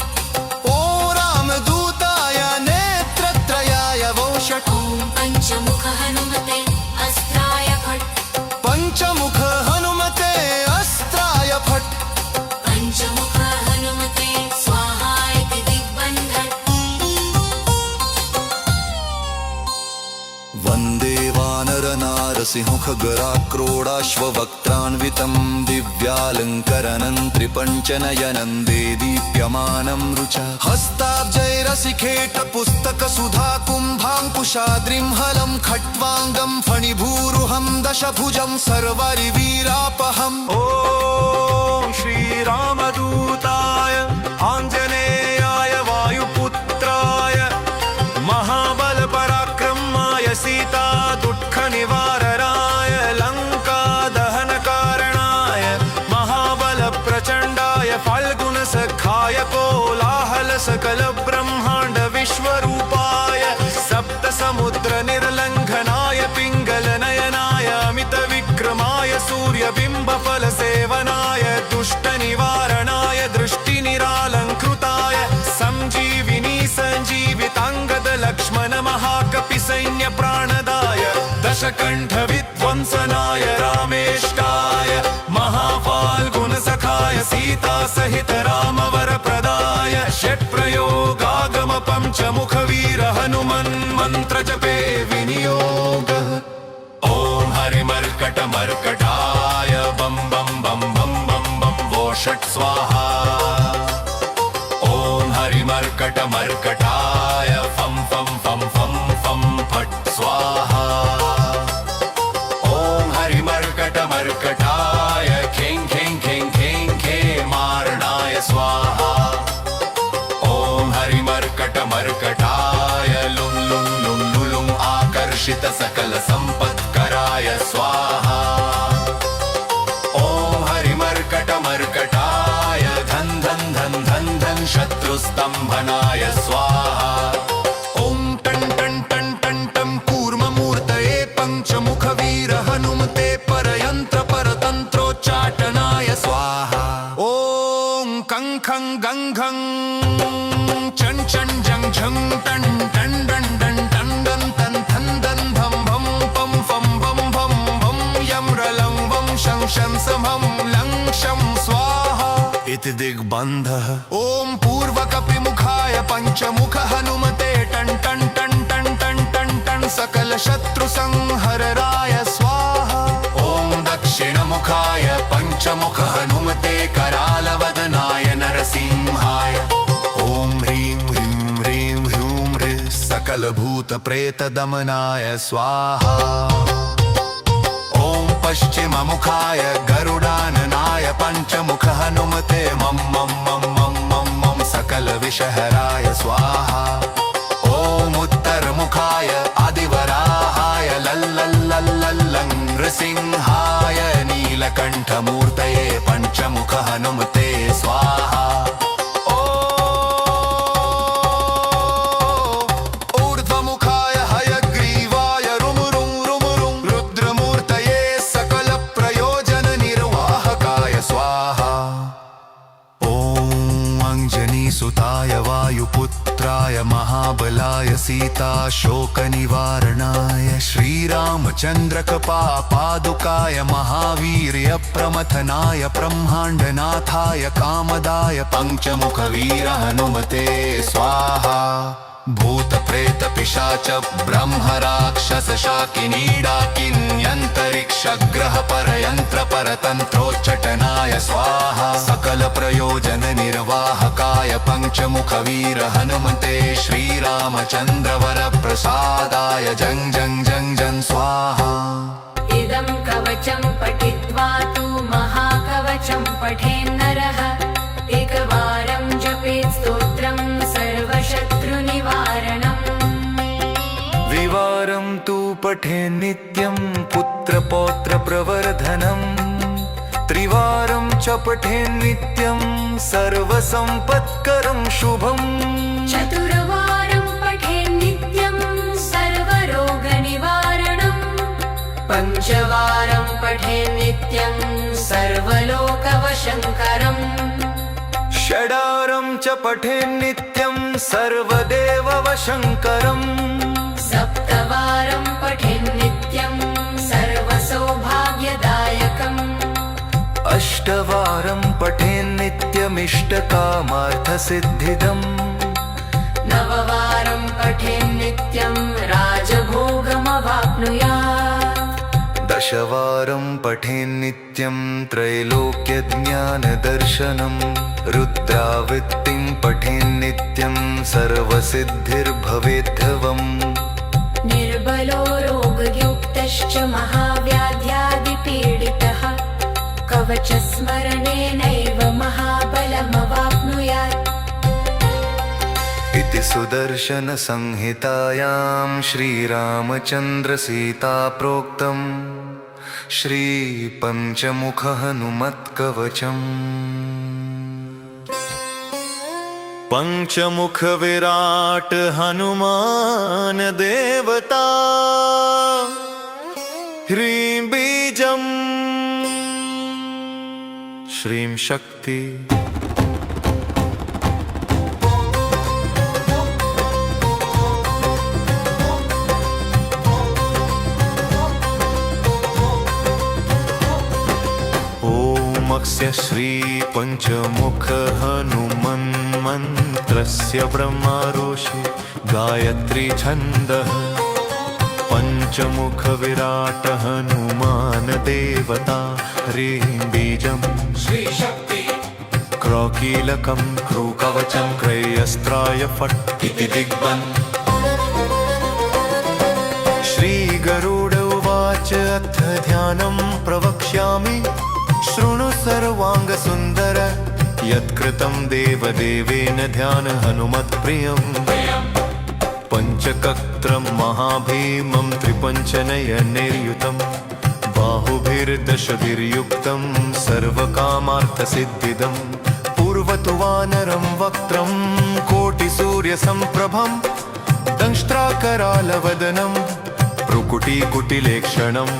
ॐ रामदूताय नेत्रत्रयाय वो षट् ॐ पञ्चमुख हनुमते अस्त्राय फट् पञ्चमुख हनुमते अस्त्राय फट् पञ्चमुख हनुमते स्वाहा इति दिग्बन्धन् वन्दे वानरनार सिंह खगराक्रोडाश्ववक्त्रान्वितं दिव्यालङ्करणं त्रिपञ्चनयनं देदीप्यमानं रुचा हस्ताब्जैरसिखेटपुस्तकसुधा कुम्भाङ्कुशाद्रिं हलं खट्वाङ्गं फणिभूरुहं दशभुजं सर्वरिवीरापहम् ॐ श्रीरामदूताय आञ्जनेयाय वायुपुत्राय महाबलपराक्रमाय सीता दुःखनिवारणाय लङ्कादहनकारणाय महाबलप्रचण्डाय फाल्गुनसखाय कोलाहलसकलब्रह्माण्ड विश्वरूपाय सप्तसमुद्रनिर्लङ्घनाय पिङ्गलनयनाय अमितविक्रमाय सूर्यबिम्बफलसेवनाय दुष्टनिवारणाय दृष्टिनिरालङ्कृताय सञ्जीविनी सञ्जीविताङ्गद लक्ष्मण महाकपिसैन्यप्राणदाय दशकण्ठविध्वंसनाय रामेष्टाय महाफाल्गुनसखाय सीतासहित रामवरप्रदाय षट्प्रयोगागम पञ्चमुखवीर हनुमन्मन्त्रजपे विनियोगः ॐ हरिमर्कटमर्कटाय बं बं बं बं बं बं वो षट् स्वाहा ॐ हरिमर्कटमर्कटाय फं फं फं फं फं फट् स्वाहा ॐ हरिमर्कटमर्कटाय खें खें खें खें खेमारणाय स्वाहा ॐ हरिमर्कटमर्कटाय लुं लुं लुं लुलुं आकर्षित सकल सम्पत्कराय स्वाहा ॐ हरिमर्कटमर्कटाय धन धन धन धन धन शत्रुस्तम्भनाय स्वाहा ॐ टं टं टं टं टं कूर्ममूर्तये पञ्चमुखवीर हनुमते परयन्त्र परतन्त्रोच्चाटनाय स्वाहा ॐ कं खं गं घं चं चं जं झं टं टं डं डं टं डं तं थं दं धं भं पं फं भं भं भं यं रलं वं शं शं समं लं शं स्वाहा इति दिग्बन्धः ॐ पूर्वकपिमुखाय पञ्चमुख हनुमते टं टं टं टं टं टं टं सकलशत्रुसंहरणाय स्वाहा ॐ दक्षिणमुखाय पञ्चमुख हनुमते करालवदनाय नरसिंहाय ॐ ह्रीं ह्रीं ह्रीं ह्रूं ह्रीं सकलभूतप्रेतदमनाय स्वाहा ॐ पश्चिममुखाय गरुडाननाय पञ्चमुख हनुमते मं मं मं मं मं मं सकलविषहराय स्वाहा ॐ उत्तरमुखाय आदिवराहाय लल्लल्लल्लल्लं नृसिंहाय नीलकण्ठमूर्तये पञ्चमुख हनुमते स्वाहा ऊर्ध्वमुखाय हयग्रीवाय रुमुरुं रुमुरुं रुद्रमूर्तये सकलप्रयोजननिर्वाहकाय स्वाहा ॐ अञ्जनीसुताय वायुपुत्राय महाबलाय सीताशोकनिवारणाय श्रीरामचन्द्रकपापादुकाय महावीर्यप्रमथनाय ब्रह्माण्डनाथाय कामदाय पञ्चमुखवीर हनुमते स्वाहा भूतप्रेतपिशाच ब्रह्मराक्षसशाकिनीडाकिन्यन्तरिक्षग्रह परयन्त्र परतन्त्रोच्चटनाय स्वाहा सकलप्रयोजननिर्वाहकाय पञ्चमुखवीर हनुमते श्रीरामचन्द्रवरप्रसादाय जं जं जं जं स्वाहा इदं कवचं पठित्वा तु महाकवचं पठेन्नरः एकवारं जपेत् स्तोत्रं सर्वशत्रुनिवारणम् द्विवारं तु पठेन् नित्यं पुत्रपौत्रप्रवर्धनम् त्रिवारं च पठेन् नित्यं सर्वसम्पत्करं शुभम् चतुर्वारं पठेन् नित्यं सर्वरोगनिवारणम् पञ्चवारं पठेन् नित्यं सर्वलोकवशङ्करम् षडारं च पठेन् नित्यं सर्वदेववशङ्करम् सप्तवारं पठेन् नित्यं सर्वसौभाग्यदायकम् अष्टवारं पठेन् नित्यमिष्टकामार्थसिद्धिदम् नववारं पठेन् नित्यं राजभोगमवाप्नुयात् दशवारं पठेन्नित्यं त्रैलोक्यज्ञानदर्शनं रुद्रावृत्तिं पठेन्नित्यं सर्वसिद्धिर्भवेद्धवम् निर्बलो रोगयुक्तश्च महाव्याध्यादिपीडितः कवचस्मरणेनैव महाबलमवाप्नुयात् इति सुदर्शनसंहितायां श्रीरामचन्द्रसीता प्रोक्तं श्रीपञ्चमुखहनुमत्कवचम् पञ्चमुखविराट हनुमान देवता ह्रीं बीजम् श्रीं शक्ति स्य श्री पंचमुख हनुमन्मन्त्रस्य ब्रह्मा ऋषि गायत्री छन्दः पंचमुख विराट हनुमान देवता ह्रीं बीजं श्री शक्ति क्रौकीलकं क्रूकवचं क्रयस्त्राय फट् इति दिग्बन् श्रीगरुड उवाच अथ ध्यानं प्रवक्ष्यामि शृणु सर्वाङ्गसुन्दर यत्कृतं देवदेवेन ध्यान हनुमत्प्रियम् पञ्चकत्रं महाभीमं त्रिपञ्चनयनैर्युतं बाहुभिर्दशभिर्युक्तं सर्वकामार्थसिद्धिदं पूर्वतु वानरं वक्त्रं कोटिसूर्यसम्प्रभं दंष्ट्राकरालवदनं भ्रुकुटीकुटिलेक्षणम्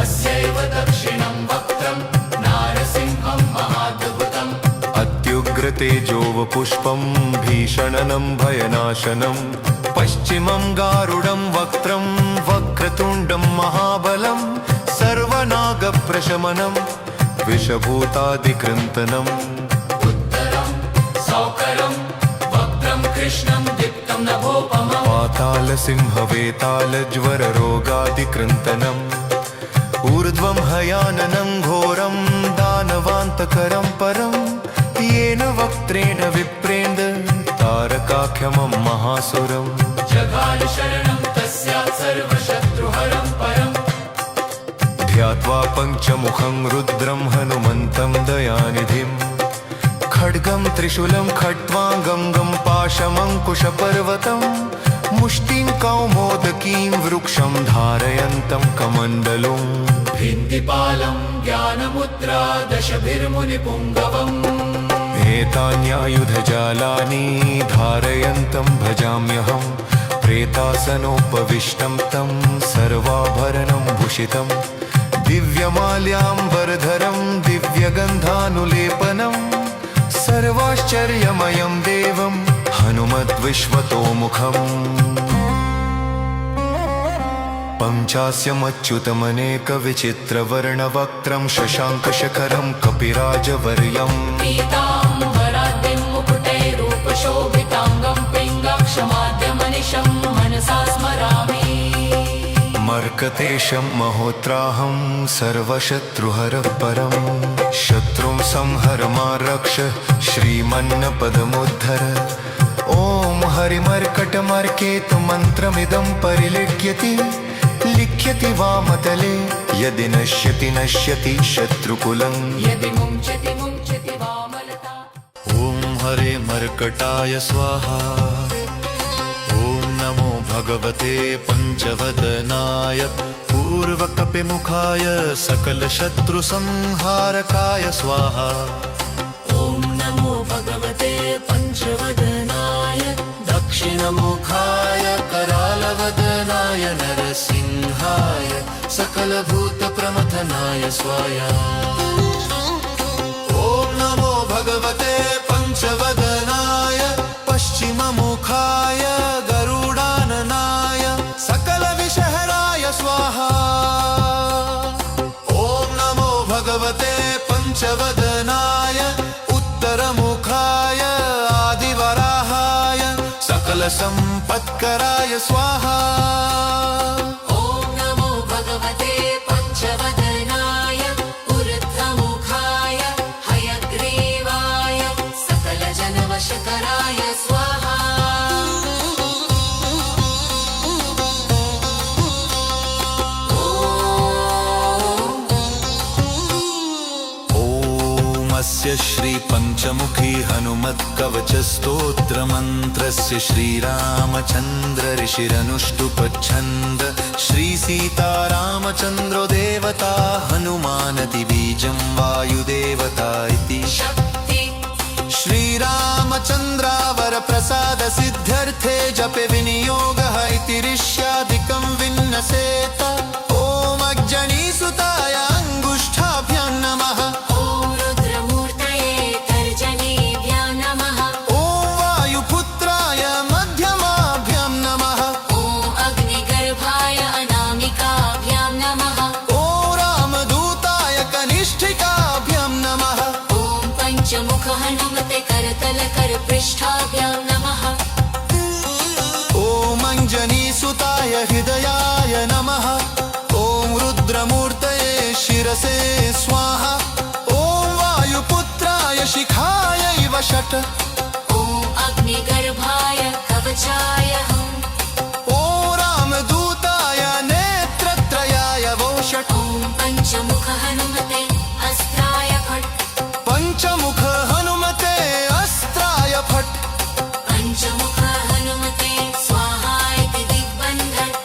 अस्यैव दक्षिणं वक्त्रं नारसिंहं महाद्भुतम् अत्युग्रतेजोवपुष्पं भीषणनं भयनाशनं पश्चिमं गारुडं वक्त्रं वक्रतुण्डं महाबलं सर्वनागप्रशमनं विषभूतादिकृन्तनम् उत्तरं सौकरं वक्त्रं कृष्णं दीप्तं नभोपमम् पातालसिंहवेतालज्वररोगादिकृन्तनम् ऊर्ध्वं हयाननं घोरं दानवान्तकरं परं येन वक्त्रेण विप्रेन्द तारकाख्यमं महासुरम् जघान शरणं तस्यात् सर्वशत्रुहरं परम् ध्यात्वा पञ्चमुखं रुद्रं हनुमन्तं दयानिधिं खड्गं त्रिशूलं खट्वाङ्गं पाशमङ्कुशपर्वतं मुष्टिं कौमोदकीं वृक्षं धारयन्तं कमण्डलुम् भिन्दिपालं ज्ञानमुद्रा दशभिर्मुनिपुङ्गवम् एतान्यायुधजालानि धारयन्तं भजाम्यहं प्रेतासनोपविष्टं तं सर्वाभरणं भूषितं दिव्यमाल्याम्बरधरं दिव्यगन्धानुलेपनं सर्वाश्चर्यमयं देवं हनुमद्विश्वतोमुखम् पञ्चास्यमच्युतमनेकविचित्रवर्णवक्त्रं शशाङ्कशखरं कपिराजवर्यम् पीताम्बराद्रिं मुकुटैरूपशोभिताङ्गं पिङ्गाक्षमाद्यमनिशं मनसा स्मरामि मर्कतेशं महोत्राहं सर्वशत्रुहरः परं शत्रुं संहर मा रक्ष श्रीमन्नपदमुद्धर ॐ हरिमर्कटमर्केतुमन्त्रमिदं परिलिख्यति लिख्यति वामतले यदि नश्यति नश्यति शत्रुकुलं यदि मुञ्चति मुञ्चति वामलता ॐ हरे मर्कटाय स्वाहा ॐ नमो भगवते पञ्चवदनाय पूर्वकपिमुखाय सकलशत्रुसंहारकाय स्वाहा ॐ नमो भगवते पञ्चवदनाय दक्षिणमुखाय करालवदनाय नरसिंहाय सकलभूतप्रमथनाय स्वाहा ॐ नमो भगवते पञ्चवदनाय पश्चिममुखाय गरुडाननाय सकलविषहराय स्वाहा ॐ नमो भगवते पञ्चवदनाय उत्तरमुखाय आदिवराहाय सकलसम्पत्कराय स्वाहा ॐ नमो भगवते पञ्च नमस्तस्य श्रीपञ्चमुखी हनुमत्कवचस्तोत्रमन्त्रस्य श्रीरामचन्द्र ऋषिरनुष्टुपच्छन्द श्रीसीतारामचन्द्रो देवता हनुमानति बीजं वायुदेवता इति शक्ति श्रीरामचन्द्रावर प्रसाद सिद्ध्यर्थे जपे विनियोगः इति ऋष्यादिकं विन्नसेत ॐ अग्जनीसुताय अङ्गुष्ठाभ्यां नमः ॐ रुद्रमूर्तये तर्जनीभ्यां नमः ॐ वायुपुत्राय मध्यमाभ्यां नमः ॐ अग्निगर्भाय अनामिकाभ्यां नमः ॐ रामदूताय कनिष्ठिकाभ्यां नमः ॐ पञ्चमुख हनुमते करतलकरपृष्ठाभ्यां नमः ॐ अञ्जनीसुताय हृदयाय नमः ॐ रुद्रमूर्तये शिरसे स्वाहा ॐ वायुपुत्राय शिखायै वषट् ॐ अग्निगर्भाय कवचाय हम् ॐ रामदूताय नेत्रत्रयाय वोषट् ॐ पञ्चमुख हनुमते अस्त्राय फट् पञ्चमुख हनुमते अस्त्राय फट् पञ्चमुख हनुमते स्वाहा इति दिग्बन्धन्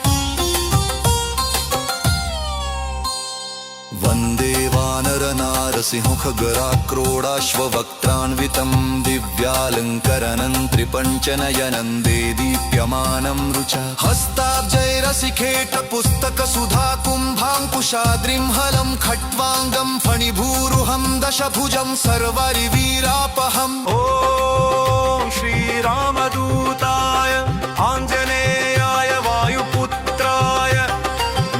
वन्दे वानरनारसिंहखगराक्रोडाश्ववक्त्रान्वितं दिव्यालङ्करनं त्रिपञ्चनयनं देदीप्यमानं रुचा हस्ताब्जैरसिखेटपुस्तकसुधा कुम्भाङ्कुशाद्रिं हलं खट्वाङ्गं फणिभूरुहं दशभुजं सर्वरिवीरापहम् ॐ श्रीरामदूताय आञ्जनेयाय वायुपुत्राय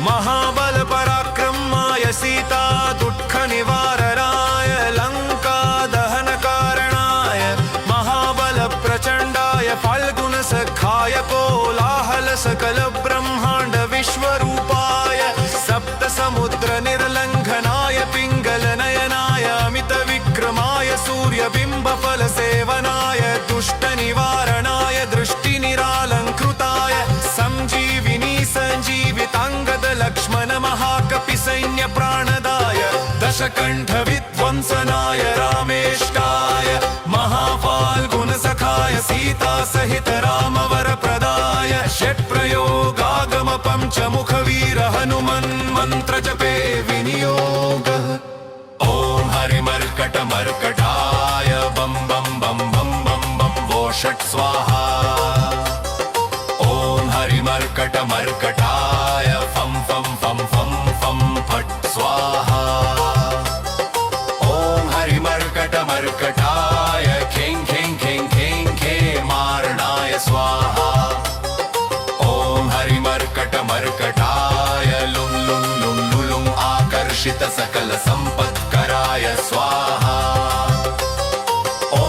महाबलपराक्रमाय सीता दुःखनिवारणाय लङ्कादहनकारणाय महाबलप्रचण्डाय फाल्गुनसखाय कोलाहलसकलब्रह्माण्ड विश्वरूपाय सप्तसमुद्रनिर्लङ्घनाय पिङ्गलनयनाय अमितविक्रमाय सूर्यबिम्बफलसेवनाय दुष्टनिवारणाय दृष्टिनिरालङ्कृताय सञ्जीविनी सञ्जीविताङ्गदलक्ष्मण महाकपिसैन्यप्राणदाय दशकण्ठविध्वंसनाय रामेष्टाय महाफाल्गुनसखाय सीतासहित रामवरप्रदाय षट्प्रयोगागम पञ्चमुखवीर हनुमन्मन्त्रजपे विनियोगः ॐ हरिमर्कटमर्कटाय बं बं बं बं बं बं वो षट् स्वाहा ॐ हरिमर्कटमर्कटाय फं फं फं फं फं फट् स्वाहा ॐ हरिमर्कटमर्कटाय खें खें खें खें खेमारणाय स्वाहा ॐ हरिमर्कटमर्कटाय लुं लुं लुं लुलुं आकर्षित सकल सम्पत्कराय स्वाहा ॐ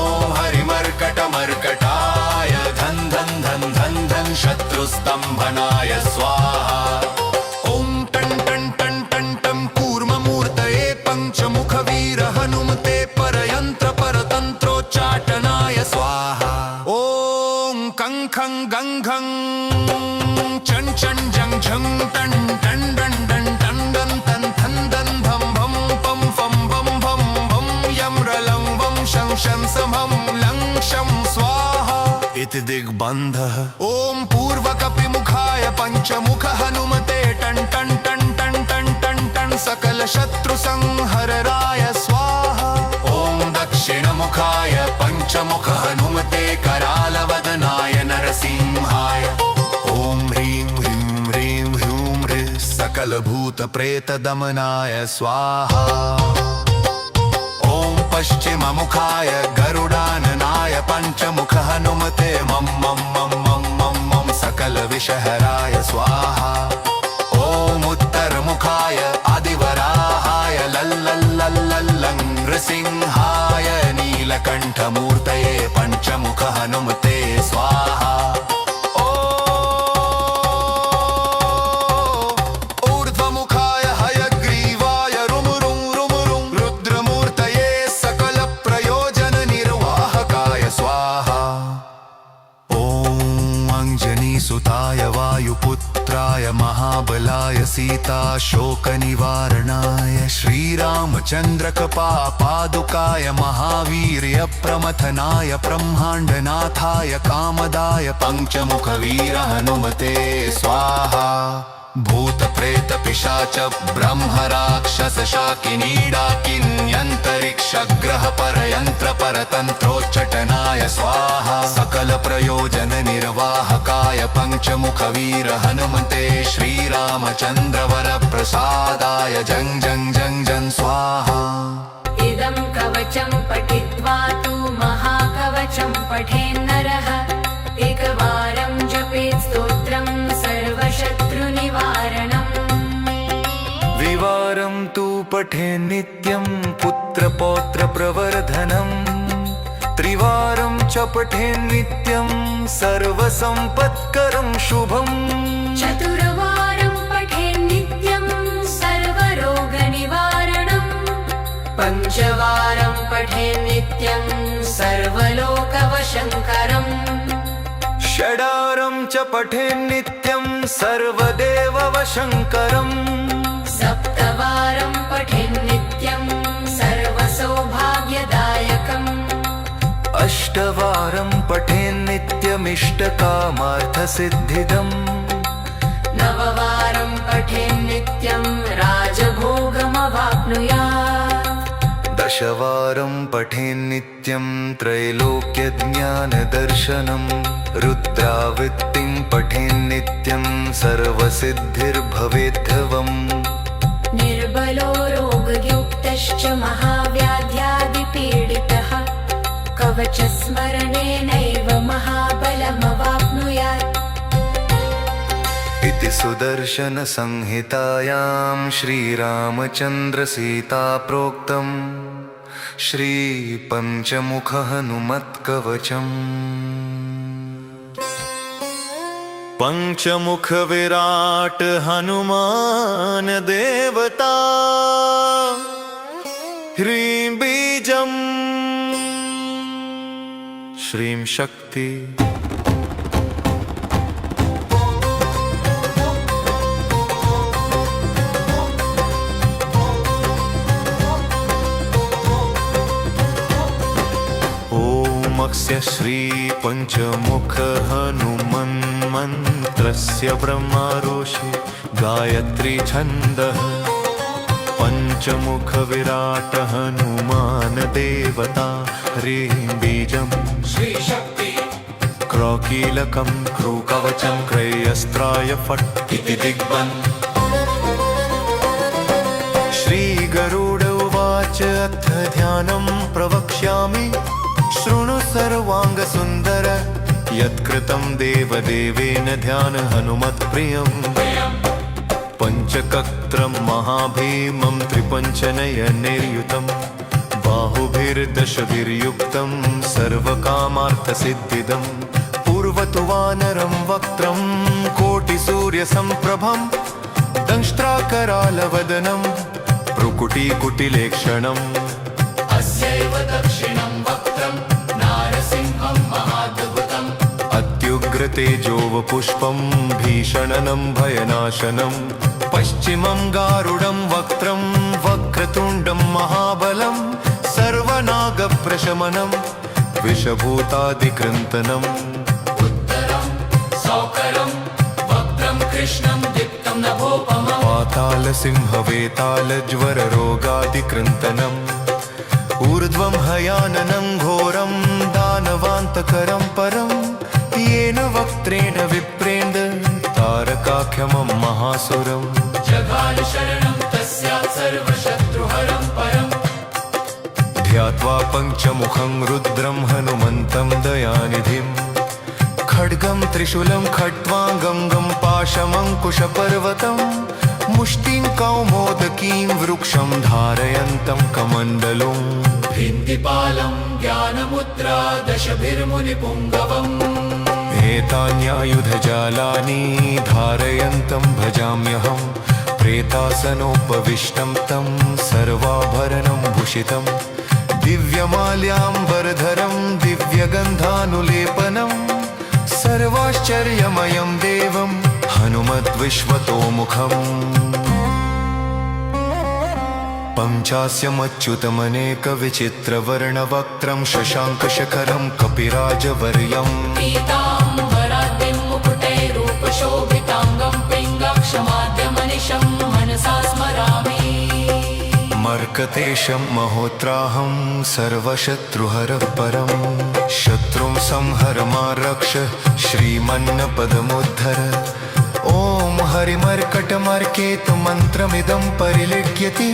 हरिमर्कटमर्कटाय धन धन धन धन धन शत्रुस्तम्भनाय स्वाहा ॐ टं टं टं टं टं कूर्ममूर्तये पञ्चमुखवीर हनुमते परयन्त्र परतन्त्रोच्चाटनाय स्वाहा ॐ कं खं गं घं चं चं जं झं टं टं डं डं टं डं तं थं दं भं भं पं फं भं भं भं यं रलं वं शं शं समं लं शं स्वाहा इति दिग्बन्धः ॐ पूर्वकपिमुखाय पञ्चमुख हनुमते टं टं टं टं टं टं टं सकलशत्रुसंहरणाय स्वाहा ॐ दक्षिणमुखाय पञ्चमुख हनुमते करालवदनाय नरसिंहाय ॐ ह्रीं ह्रीं ह्रीं ह्रूं ह्रीं सकलभूतप्रेतदमनाय स्वाहा ॐ पश्चिममुखाय गरुडाननाय पञ्चमुख हनुमते मं मं मं मं मं मं सकलविषहराय स्वाहा ॐ उत्तरमुखाय आदिवराहाय लल्लल्लल्लल्लं नृसिंहाय नीलकण्ठमूर्तये पञ्चमुख हनुमते स्वाहा ऊर्ध्वमुखाय हयग्रीवाय रुमुरुं रुमुरुं रुद्रमूर्तये सकलप्रयोजननिर्वाहकाय स्वाहा ॐ अञ्जनीसुताय वायुपुत्राय महाबलाय सीता सीता शोकनिवारणाय श्रीरामचन्द्रकृपापादुकाय महावीर्य प्रमथनाय ब्रह्माण्डनाथाय कामदाय पञ्चमुखवीर हनुमते स्वाहा भूत प्रेत पिशाच ब्रह्म राक्षस शाकिनीडाकिन्यन्तरिक्ष ग्रह परयन्त्र परतन्त्रोच्चटनाय स्वाहा सकल प्रयोजन निर्वाहकाय पञ्चमुखवीर हनुमते श्रीरामचन्द्र वर प्रसादाय जं जं जं जं स्वाहा इदं कवचं पठित्वा तु महाकवचं पठेन्नरः एकवारं जपेत् स्तोत्रं सर्वशत्रुनिवारणम् द्विवारं तु पठे नित्यं पुत्रपौत्रप्रवर्धनम् त्रिवारं च पठे नित्यं सर्वसम्पत्करं शुभम् चतुर्वारं पठेत् नित्यं सर्वरोगनिवारणम् पञ्चवारं पठेत् नित्यं सर्वलोकवशङ्करम् षडारं च पठे नित्यं सर्वदेववशङ्करम् सप्तवारं पठेत् नित्यं सर्वसौभाग्यदायकम् अष्टवारं पठे नित्यमिष्टकामार्थसिद्धिदम् नववारं पठेत् नित्यं राजभोगमवाप्नुयात् दशवारं पठे नित्यं त्रैलोक्यज्ञानदर्शनम् रुद्रावृत्तिं पठे नित्यं सर्वसिद्धिर्भवेद्धवम् निर्बलो रोगयुक्तश्च महाव्याध्यादिपीडितः कवचस्मरणेनैव महाबलमवाप्नुयात् इति सुदर्शनसंहितायां श्रीरामचन्द्रसीता प्रोक्तम् श्रीपञ्चमुखहनुमत्कवचम् पञ्चमुख विराट हनुमान देवता ह्रीं बीजम् श्रीं शक्ति ओमस्य श्री पंचमुख हनुमन् मन्त्रस्य ब्रह्मारोषि गायत्री छन्दः पंचमुख विराट हनुमान देवता ह्रीं बीजम् श्री शक्ति क्रौकीलकं क्रूकवचं क्रयस्त्राय फट् इति दिग्बन् श्री गरुड उवाच अथ ध्यानं प्रवक्ष्यामि शृणु सर्वांग सुंदर यत्कृतं देवदेवेन ध्यान हनुमत्प्रियम् पंचकत्रं महाभीमं त्रिपञ्चनयनैर्युतं बाहुभिर्दशभिर्युक्तं सर्वकामार्थसिद्धिदं पूर्वतु वानरं वक्त्रं कोटिसूर्यसम्प्रभं दंष्ट्राकरालवदनं भ्रुकुटीकुटिलेक्षणम् अस्यैव दक्षिणं वक्त्रं नारसिंहं महाद्भुतम् अत्युग्रतेजोवपुष्पं भीषणनं भयनाशनं पश्चिमं गारुडं वक्त्रं वक्रतुण्डं महाबलं सर्वनागप्रशमनं विषभूतादिकृन्तनम् उत्तरं सौकरं वक्त्रं कृष्णं दीप्तं नभोपमं पातालसिंहवेतालज्वररोगादिकृन्तनम् ऊर्ध्वं हयाननं घोरं दानवान्तकरं परं येन वक्त्रेण विप्रेन्द तारकाख्यमं महासुरं जगाल शरणं तस्यात् सर्वशत्रुहरं परं ध्यात्वा पञ्चमुखं रुद्रं हनुमन्तं दयानिधिं खड्गं त्रिशूलं खट्वाङ्गं पाशमङ्कुशपर्वतं मुष्टिं कौमोदकीं वृक्षं धारयन्तं कमण्डलुं भिन्दिपालं ज्ञानमुद्रा दशभिर्मुनिपुङ्गवम् एतान्यायुधजालानि धारयन्तं भजाम्यहं प्रेतासनोपविष्टं तं सर्वाभरणं भूषितं दिव्यमाल्याम्बरधरं दिव्यगन्धानुलेपनं सर्वाश्चर्यमयं देवं हनुमद्विश्वतोमुखम् पञ्चास्यमच्युतमनेकविचित्रवर्णवक्त्रं शशाङ्कशखरं कपिराजवर्यम् पीताम्बराद्रिं मुकुटैरूपशोभिताङ्गं पिङ्गक्षमाद्यमनिशं मनसा स्मरामि मर्कतेशं महोत्राहं सर्वशत्रुहरः परं शत्रुं संहर मा रक्ष श्रीमन्नपदमुद्धर ॐ हरिमर्कटमर्केतु मन्त्रमिदं परिलिख्यति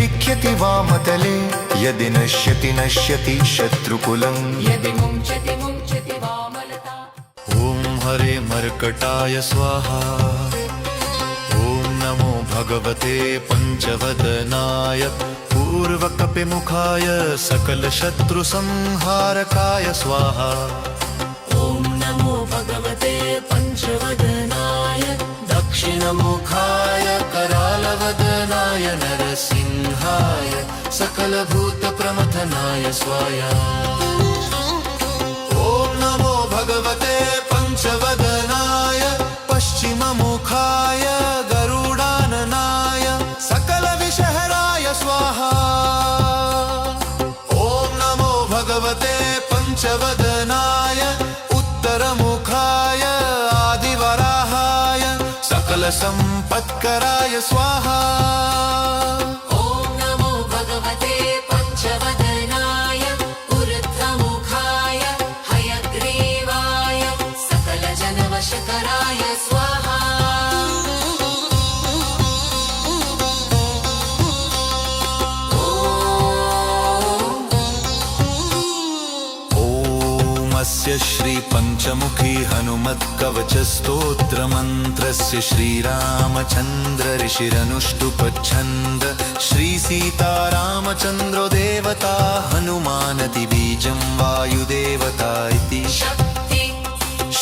लिख्यति वामतले यदि नश्यति नश्यति शत्रुकुलं यदि मुञ्चति मुञ्चति वामलता ॐ हरे मर्कटाय स्वाहा ॐ नमो भगवते पञ्चवदनाय पूर्वकपिमुखाय सकलशत्रुसंहारकाय स्वाहा ॐ नमो भगवते पञ्चवदनाय दक्षिणमुखाय करालवदनाय नरसिंहाय सकलभूतप्रमथनाय स्वाहा ॐ नमो भगवते पञ्चवदनाय पश्चिममुखाय गरुडाननाय सकलविषहराय स्वाहा ॐ नमो भगवते पञ्चवदनाय उत्तरमुखाय आदिवराहाय सकलसम्पत्कराय स्वाहा ॐ नमो भगवते पञ्चवदनाय ऊर्ध्वमुखाय हयग्रीवाय सकलजनवशकराय स्वाहा स्य श्री पंचमुखी हनुमत्कवच स्तोत्रमन्त्रस्य श्रीरामचन्द्र ऋषिरनुष्टुपच्छन्द श्री सीतारामचन्द्रो देवता हनुमानदिबीजं वायुदेवता इति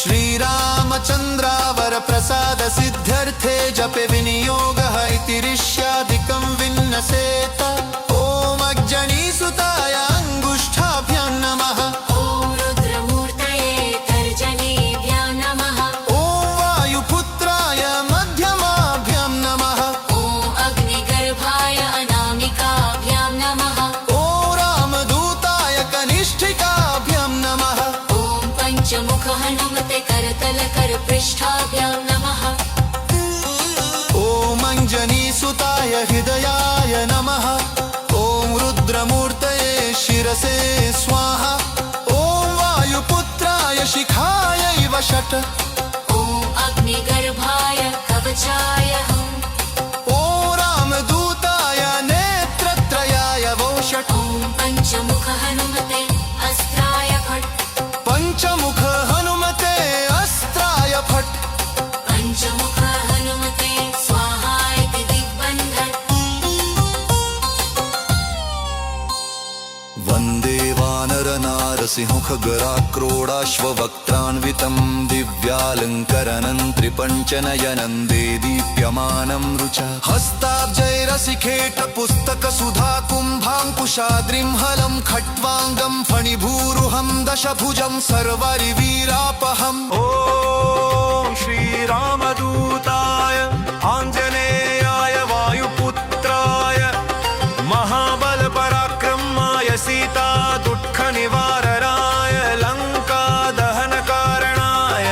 श्रीरामचन्द्रावर प्रसाद सिद्ध्यर्थे जपे विनियोगः इति ऋष्यादिकं विन्नसेत ॐ अग्जनीसुताय अङ्गुष्ठाभ्यां नमः पंचमुख हनुमते करतल कर पृष्ठाभ्यां नमः ॐ अञ्जनीसुताय हृदयाय नमः ॐ रुद्रमूर्तये शिरसे स्वाहा ॐ वायुपुत्राय शिखायै वषट् ॐ अग्निगर्भाय कवचाय हम् ॐ रामदूताय नेत्रत्रयाय वोषट् ॐ पंचमुख हनुमते अस्त्राय फट् पञ्चमुख हनुमते अस्त्राय फट् पंचमुख हनुमते स्वाहा इति दिग्बन्धन् वन्दे वानरनारसिंहखगराक्रोडाश्ववक्त्रान्वितं दिव्यालङ्करनं त्रिपञ्चनयनं देदीप्यमानं रुचा हस्ताब्जैरसिखेटपुस्तकसुधाकुम्भाङ्कुशाद्रिं हलं खट्वाङ्गं फणिभूरुहं दशभुजं सर्वरिवीरापहम् ॐ श्रीरामदूताय आञ्जनेयाय वायुपुत्राय महाबलपराक्रमाय सीता दुःखनिवारणाय लङ्कादहनकारणाय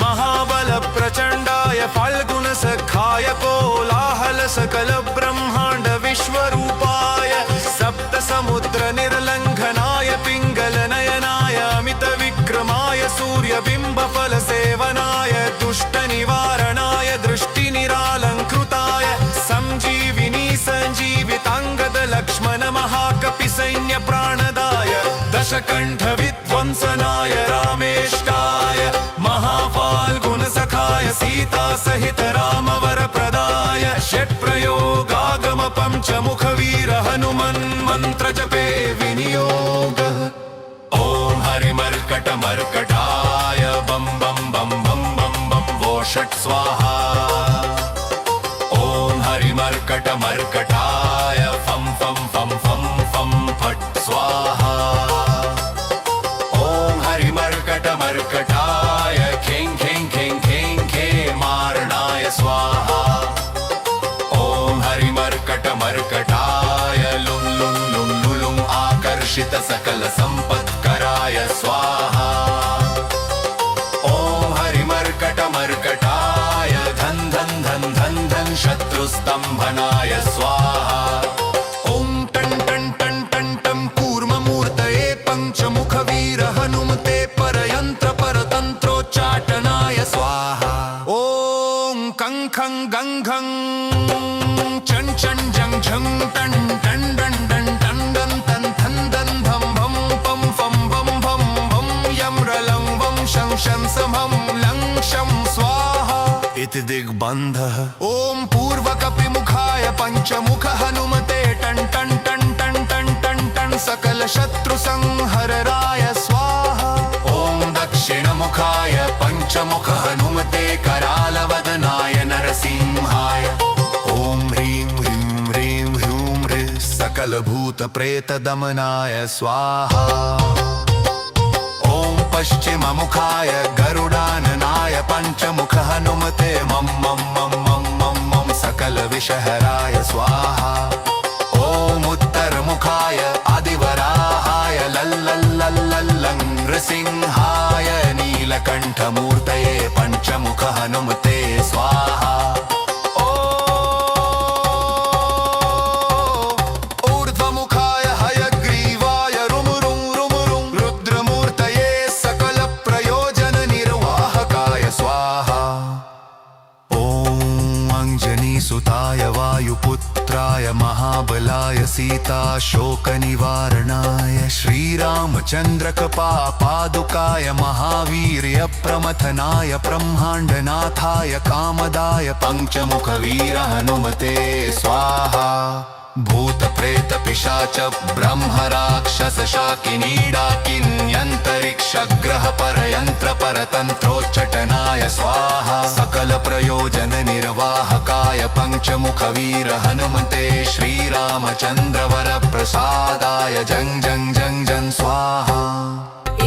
महाबलप्रचण्डाय फाल्गुनसखाय कोलाहलसकलब्रह्माण्ड विश्वरूपाय सप्तसमुद्रनिर्लङ्घनाय पिङ्गलनयनाय अमितविक्रमाय सूर्यबिम्बफलसेवनाय दुष्टनिवारणाय दृष्टिनिरालङ्कृताय सञ्जीविनी सञ्जीविताङ्गद लक्ष्मण महाकपिसैन्यप्राणदाय दशकण्ठविध्वंसनाय रामेष्टाय महाफाल्गुनसखाय सीतासहित रामवरप्रदाय षट्प्रयोगागम पञ्चमुखवीर हनुमन्मन्त्रजपे विनियोगः ॐ हरिमर्कटमर्कटाय बं बं बं बं बं बं वो षट् स्वाहा ॐ हरिमर्कटमर्कटाय फं फं फं फं फं फट् स्वाहा ॐ हरिमर्कटमर्कटाय खें खें खें खें खेमारणाय स्वाहा ॐ हरिमर्कटमर्कटाय सकल संपत्कराय स्वाहा ॐ हरिमर्कटमर्कटाय धन धन धन धन धन शत्रुस्तंभनाय स्वाहा ॐ टन टन टन टन टं कूर्ममूर्तये पंचमुखवीर हनुमते परयंत्र परतंत्रोच्चाटनाय स्वाहा ॐ कं खं गं घं चं चं जं झं टं टं डं डं टं डं तं थं दं धं भं पं फं भं भं भं यं रलं वं शं शं समं लं शं स्वाहा इति दिग्बन्धः ॐ पूर्वकपिमुखाय पञ्चमुख हनुमते टं टं टं टं टं टं टं सकल शत्रुसंहरराय स्वाहा ॐ दक्षिणमुखाय पञ्चमुख हनुमते करालवदनाय नरसिंहाय ॐ ह्रीं ह्रीं ह्रीं ह्रूं ह्रीं सकल भूत प्रेत दमनाय स्वाहा ॐ पश्चिममुखाय गरुडाननाय पञ्चमुख हनुमते मं मं मं मं मं मं सकल विषहराय स्वाहा ॐ उत्तरमुखाय आदिवराहाय लल्लल्लल्लं नृसिंहाय नीलकण्ठमूर्तये पञ्चमुख हनुमते स्वाहा ऊर्ध्वमुखाय हयग्रीवाय रुं रुं रुं रुं रुद्रमूर्तये सकल प्रयोजन निर्वाहकाय स्वाहा ॐ अञ्जनीसुताय वायुपुत्राय महाबलाय सीताशोकनिवारणाय श्रीरामचन्द्रकपादुकाय महावीर्यप्रमथनाय ब्रह्माण्डनाथाय कामदाय पञ्चमुखवीर हनुमते स्वाहा भूतप्रेत पिशाच ब्रह्मराक्षस शाकिनीडाकिन्यन्तरिक्षग्रह परयन्त्र परतन्त्रोच्चटनाय स्वाहा सकल प्रयोजन निर्वाहकाय पञ्चमुखवीर हनुमते श्रीरामचन्द्र वरप्रसादाय जं जं जं जं स्वाहा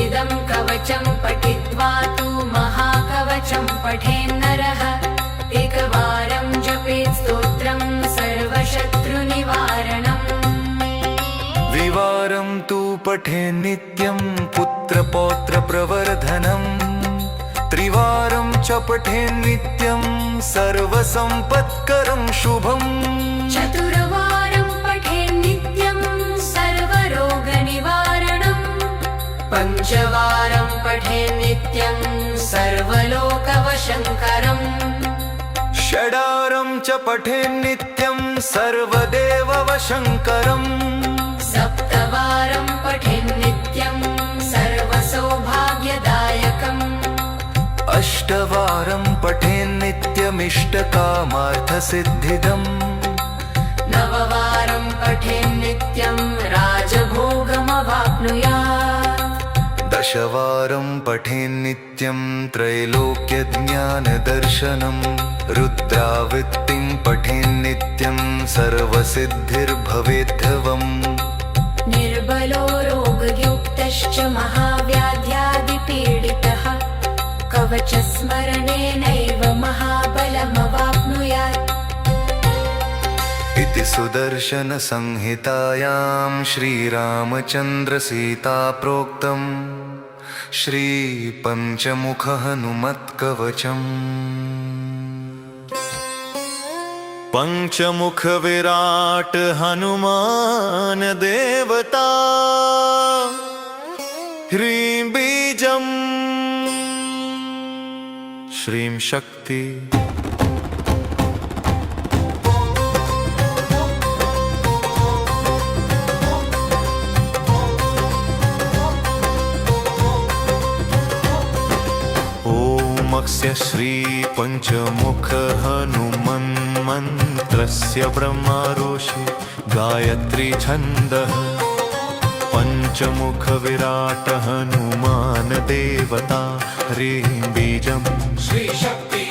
इदं कवचं पठित्वा तु महाकवचं पठेन्नरः एकवारं जपेत् स्तोत्रं सर्वशत्रुनिवारणम् द्विवारं तु पठे नित्यं पुत्रपौत्रप्रवर्धनम् त्रिवारं च पठे नित्यं सर्वसम्पत्करं शुभम् चतुर्वारं पठेत् नित्यं सर्वरोगनिवारणम् पञ्चवारं पठेत् नित्यं सर्वलोकवशङ्करम् षडारं च पठे नित्यं सर्वदेववशङ्करम् सप्तवारं पठेत् नित्यं सर्वसौभाग्यदायकम् अष्टवारं पठे नित्यमिष्टकामार्थसिद्धिदम् नववारं पठेत् नित्यं राजभोगमवाप्नुयात् दशवारं पठे नित्यं त्रैलोक्यज्ञानदर्शनम् रुद्रावृत्तिं पठे नित्यं सर्वसिद्धिर्भवेद्धवम् निर्बलो रोगयुक्तश्च महाव्याध्यादिपीडितः कवचस्मरणेनैव महाबलमवाप्नुयात् इति सुदर्शनसंहितायां श्रीरामचन्द्रसीताप्रोक्तं श्रीपञ्चमुख हनुमत्कवचम् पंचमुख विराट हनुमान देवता ह्रीं बीजं श्रीं शक्ति ओमस्य श्री पंचमुख हनुमन् मन्त्रस्य ब्रह्मारोषि गायत्री छन्दः पंचमुख विराट हनुमान देवता ह्रीं बीजं श्री शक्ति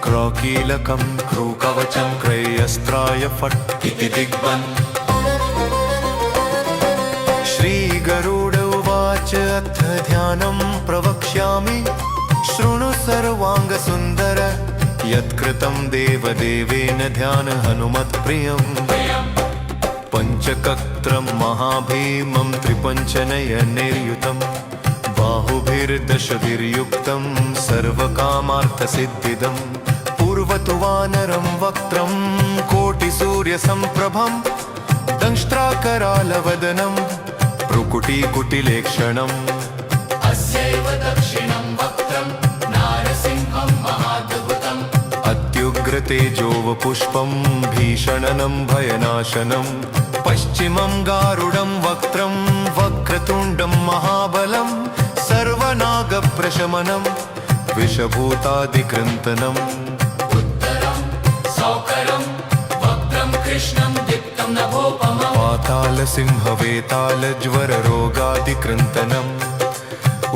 क्रौकीलकं क्रूकवचं क्रयस्त्राय फट् इति दिग्बन् श्रीगरुड उवाच अथ ध्यानं प्रवक्ष्यामि शृणु सर्वाङ्गसुन्दर यत्कृतं देवदेवेन ध्यान हनुमत्प्रियम् पञ्चकत्रं महाभीमं त्रिपञ्चनयनैर्युतं बाहुभिर्दशभिर्युक्तं सर्वकामार्थसिद्धिदं पूर्वतु वानरं वक्त्रं कोटिसूर्यसम्प्रभं दंष्ट्राकरालवदनं भ्रुकुटीकुटिलेक्षणम् अस्यैव दक्षिणं वक्त्रं नारसिंहं महाद्भुतम् अत्युग्रतेजोवपुष्पं भीषणनं भयनाशनं पश्चिमं गारुडं वक्त्रं वक्रतुण्डं महाबलं सर्वनागप्रशमनं विषभूतादिकृन्तनम् उत्तरं सौकरं वक्त्रं कृष्णं दीप्तं नभोपमम् पातालसिंहवेतालज्वररोगादिकृन्तनम्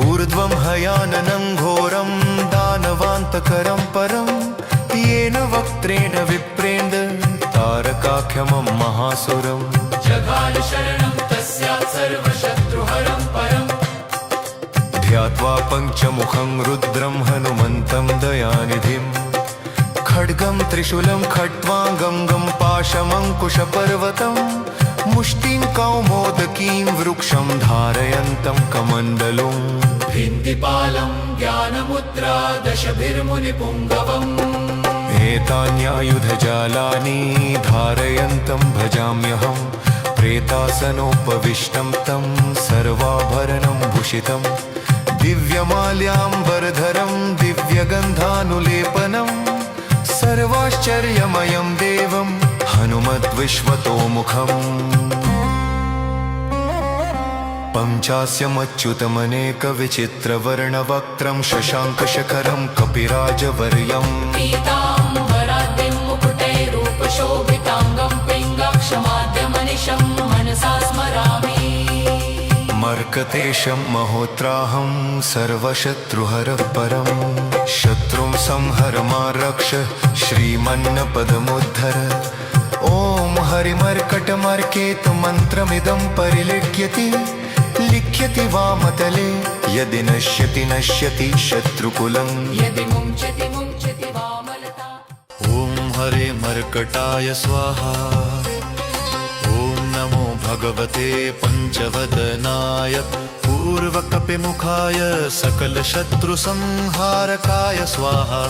ऊर्ध्वं हयाननं घोरं दानवान्तकरं परं येन वक्त्रेण विप्रेन्द तारकाख्यमं महासुरम् जगाल शरणं तस्यात् सर्वशत्रुहरं परम् ध्यात्वा पञ्चमुखं रुद्रं हनुमन्तं दयानिधिं खड्गं त्रिशूलं खट्वाङ्गं गं पाशमङ्कुशपर्वतं मुष्टिं कौमोदकीं वृक्षं धारयन्तं कमण्डलुम् भिन्दिपालं ज्ञानमुद्रा दशभिर्मुनिपुङ्गवम् एतान्यायुधजालानि धारयन्तं भजाम्यहं प्रेतासनोपविष्टं तं सर्वाभरणं भूषितं दिव्यमाल्याम्बरधरं दिव्यगन्धानुलेपनं सर्वाश्चर्यमयं देवं हनुमद्विश्वतोमुखम् पञ्चास्यमच्युतमनेकविचित्रवर्णवक्त्रं शशाङ्कशखरं कपिराजवर्यम् पीताम्बराद्रिं मुकुटैरूपशोभिताङ्गं पिङ्गाक्षमाद्यमनिशं मनसा स्मरामि मर्कतेशं महोत्राहं सर्वशत्रुहरः परं शत्रुं संहर मा रक्ष श्रीमन्नपदमुद्धर ॐ हरिमर्कटमर्केतु मन्त्रमिदं परिलिख्यति लिख्यति वामतले यदि नश्यति नश्यति शत्रुकुलं यदि मुञ्चति मुञ्चति वामलता ॐ हरे मर्कटाय स्वाहा ॐ नमो भगवते पञ्चवदनाय पूर्वकपिमुखाय सकलशत्रुसंहारकाय स्वाहा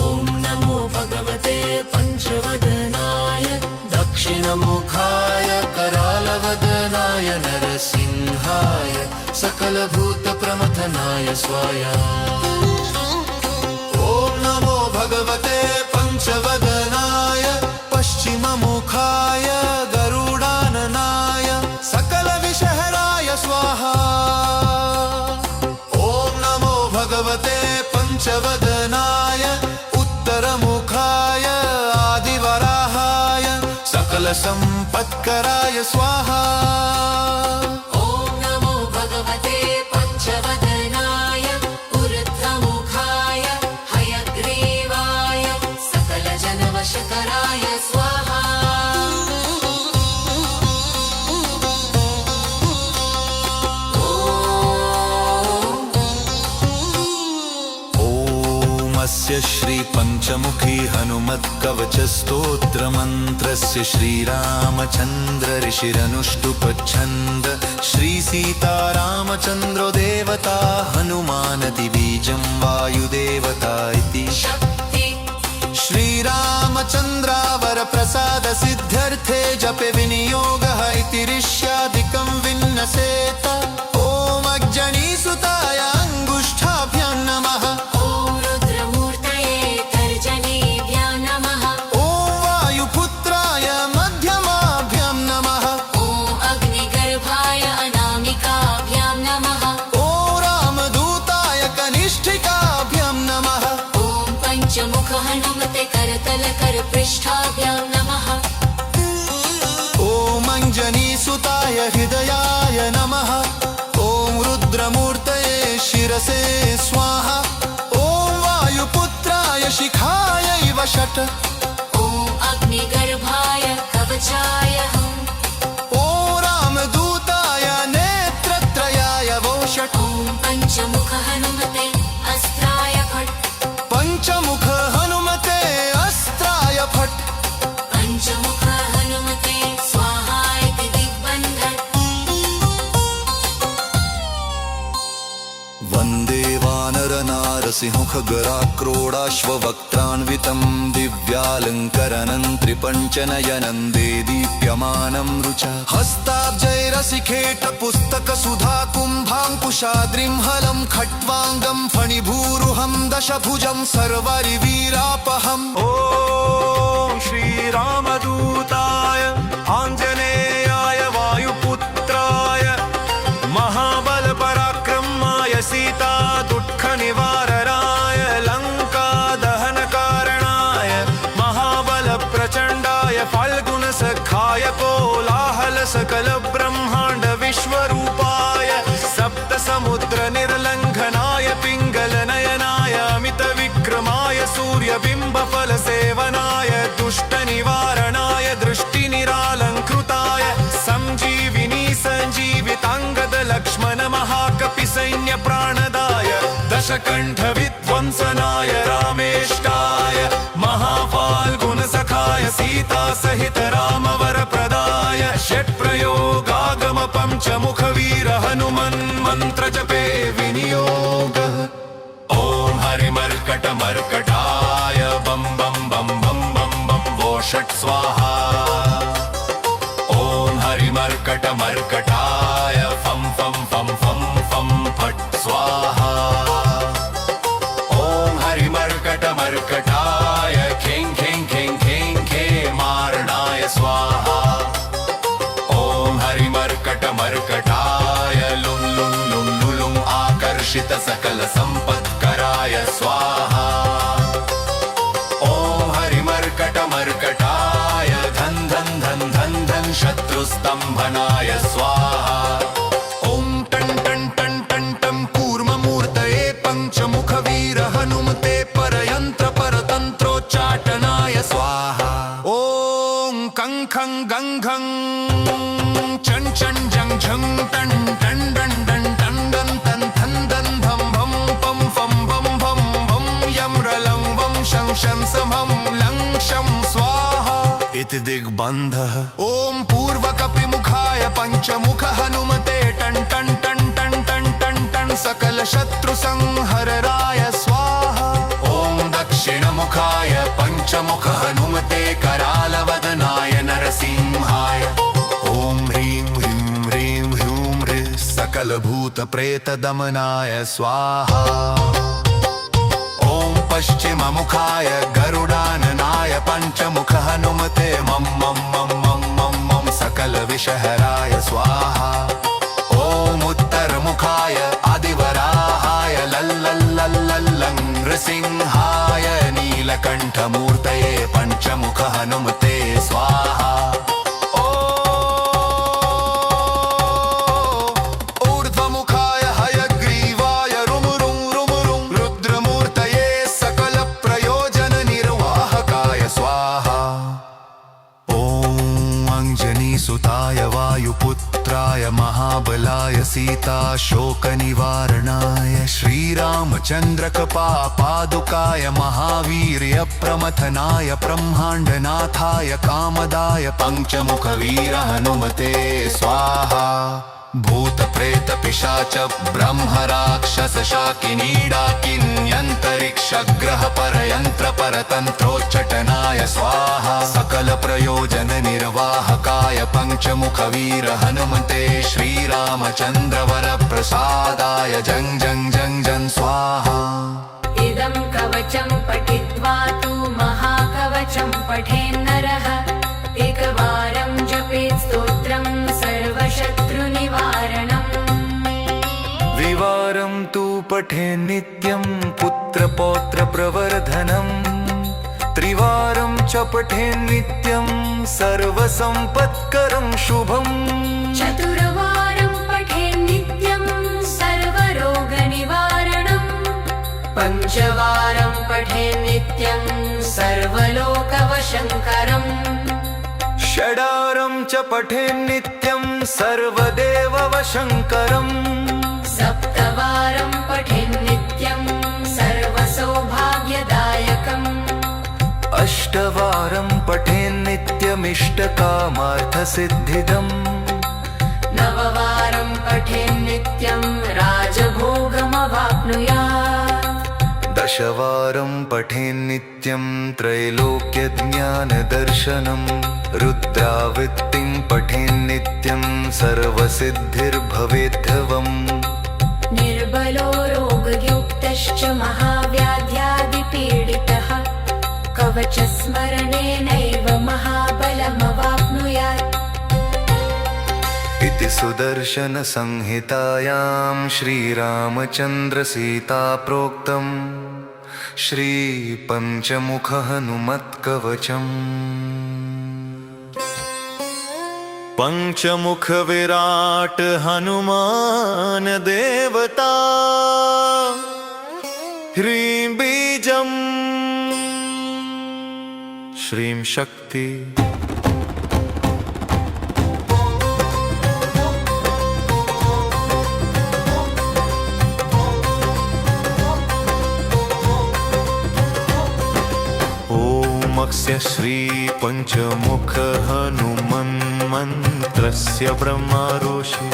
ॐ नमो भगवते पञ्चवदनाय दक्षिणमुखाय करालवदनाय नरसिंहाय सकलभूतप्रमथनाय स्वाहा ॐ नमो भगवते पञ्चवदनाय पश्चिममुखाय गरुडाननाय सकलविषहराय स्वाहा ॐ नमो भगवते पञ्चवदनाय उत्तरमुखाय आदिवराहाय सकलसम्पत्कराय स्वाहा ॐ नमो भगवते पञ्चवदनाय ऊर्ध्वमुखाय हयग्रीवाय सकलजनवशकराय स्वाहा स्य श्रीपञ्चमुखी हनुमत्कवचस्तोत्रमन्त्रस्य श्रीरामचन्द्र ऋषिरनुष्टुपच्छन्द श्रीसीतारामचन्द्रो देवता हनुमानदिबीजं वायुदेवता इति शक्ति श्रीरामचन्द्रावरप्रसादसिद्ध्यर्थे जपे विनियोगः इति ऋष्यादिकं विन्नसेत ॐ अग्जनीसुताय अङ्गुष्ठाभ्यां नमः पंचमुख हनुमते करतल कर पृष्ठाभ्यां नमः ॐ अञ्जनीसुताय हृदयाय नमः ॐ रुद्रमूर्तये शिरसे स्वाहा ॐ वायुपुत्राय शिखायै वषट् ॐ अग्निगर्भाय कवचाय हम् ॐ रामदूताय नेत्रत्रयाय वोषट् ॐ पंचमुख हनुमते अस्त्राय फट् पञ्चमुख हनुमते अस्त्राय फट् पंचमुख हनुमते स्वाहा सिंहगराक्रोडाश्ववक्त्रान्वितं दिव्यालङ्करणं त्रिपञ्चनयनं देदीप्यमानं रुचा हस्ताब्जैरसिखेटपुस्तकसुधा कुम्भाङ्कुशाद्रिं हलं खट्वाङ्गं फणिभूरुहं दशभुजं सर्वरिवीरापहम् ॐ श्रीरामदूताय आञ्जनेयाय वायुपुत्राय महाबलपराक्रमाय सीता दुःखनिवारणाय लङ्कादहनकारणाय महाबलप्रचण्डाय फाल्गुनसखाय कोलाहलसकलब्रह्माण्ड विश्वरूपाय सप्तसमुद्रनिर्लङ्घनाय पिङ्गलनयनाय अमितविक्रमाय सूर्यबिम्बफलसेवनाय दुष्टनिवारणाय दृष्टिनिरालङ्कृताय सञ्जीविनी सञ्जीविताङ्गद लक्ष्मण महाकपिसैन्यप्राणदाय दशकण्ठविध्वंसनाय रामेष्टाय महाफाल्गुनसखाय सीतासहित रामवरप्रदाय षट्प्रयोगागम पञ्चमुखवीर हनुमन्मन्त्रजपे विनियोगः ॐ हरिमर्कटमर्कटाय बं बं बं बं बं बं वो षट् स्वाहा ॐ हरिमर्कटमर्कटाय फं फं फं फं फं फट् स्वाहा ॐ हरिमर्कटमर्कटाय खें खें खें खें खेमारणाय स्वाहा ॐ हरिमर्कटमर्कटाय लुं लुं लुं लुलुं आकर्षित सकल संपत्कराय स्वाहा ॐ हरिमर्कटमर्कटाय धन धन धन धन धन शत्रुस्तंभनाय स्वाहा ॐ टं टं टं टं टं कूर्ममूर्तये पञ्चमुखवीर हनुमते परयन्त्र परतन्त्रोच्चाटनाय स्वाहा ॐ कं खं गं घं चं चं जं झं टं टं डं डं टं डं तं थं दं धं भं पं फं भं भं भं यं रलं वं शं शं समं लं शं स्वाहा इति दिग्बन्धः ॐ पूर्वकपिमुखाय पञ्चमुख हनुमते टं टं टं टं टं टं टं सकलशत्रुसंहरणाय स्वाहा ॐ दक्षिणमुखाय पञ्चमुख हनुमते करालवदनाय नरसिंहाय ॐ ह्रीं ह्रीं ह्रीं ह्रूं ह्रीं सकलभूतप्रेतदमनाय स्वाहा ॐ पश्चिममुखाय गरुडाननाय पञ्चमुख हनुमते मं मं मं मं मं मं सकलविषहराय स्वाहा ॐ उत्तरमुखाय आदिवराहाय लल्लल्लल्लल्लं नृसिंहाय नीलकण्ठमूर्तये पञ्चमुख हनुमते स्वाहा ऊर्ध्वमुखाय हयग्रीवाय रुमुरुं रुमुरुं रुद्रमूर्तये सकलप्रयोजननिर्वाहकाय स्वाहा ॐ अञ्जनीसुताय वायुपुत्राय महाबलाय सीताशोकनिवारणाय श्रीरामचन्द्रकपापादुकाय महावीर्यप्रमथनाय ब्रह्माण्डनाथाय कामदाय पञ्चमुखवीर हनुमते स्वाहा भूतप्रेतपिशाच ब्रह्मराक्षसशाकिनीडाकिन्यन्तरिक्षग्रहपरयन्त्र परतन्त्रोच्चटनाय स्वाहा सकलप्रयोजननिर्वाहकाय पञ्चमुखवीर हनुमते श्रीरामचन्द्रवरप्रसादाय जं जं जं जं स्वाहा इदं कवचं पठित्वा तु महाकवचं पठेन्नरः एकवारं जपेत् स्तोत्रं सर्वशत्रुनिवारणम् द्विवारं तु पठे नित्यं पुत्रपौत्रप्रवर्धनम् त्रिवारं च पठे नित्यं सर्वसम्पत्करं शुभम् चतुर्वारं पठेत् नित्यं सर्वरोगनिवारणम् पञ्चवारं पठेत् नित्यं सर्वलोकवशङ्करम् षडारं च पठे नित्यं सर्वदेववशङ्करम् सप्तवारं पठेत् नित्यं सर्वसौभाग्यदायकम् अष्टवारं पठे नित्यमिष्टकामार्थसिद्धिदम् नववारं पठेत् नित्यं राजभोगमवाप्नुयात् दशवारं पठेन्नित्यं त्रैलोक्यज्ञानदर्शनं रुद्रावृत्तिं पठेन्नित्यं सर्वसिद्धिर्भवेद्धवम् निर्बलो रोगयुक्तश्च महाव्याध्यादिपीडितः कवचस्मरणेनैव महाबलमवाप्नुयात् इति सुदर्शनसंहितायां श्रीरामचन्द्रसीताप्रोक्तं श्रीपञ्चमुखहनुमत्कवचम् पञ्चमुखविराट हनुमान देवता ह्रीं बीजम् श्रीं शक्ति स्य श्री पंचमुख हनुमन्मन्त्रस्य ब्रह्मारोषि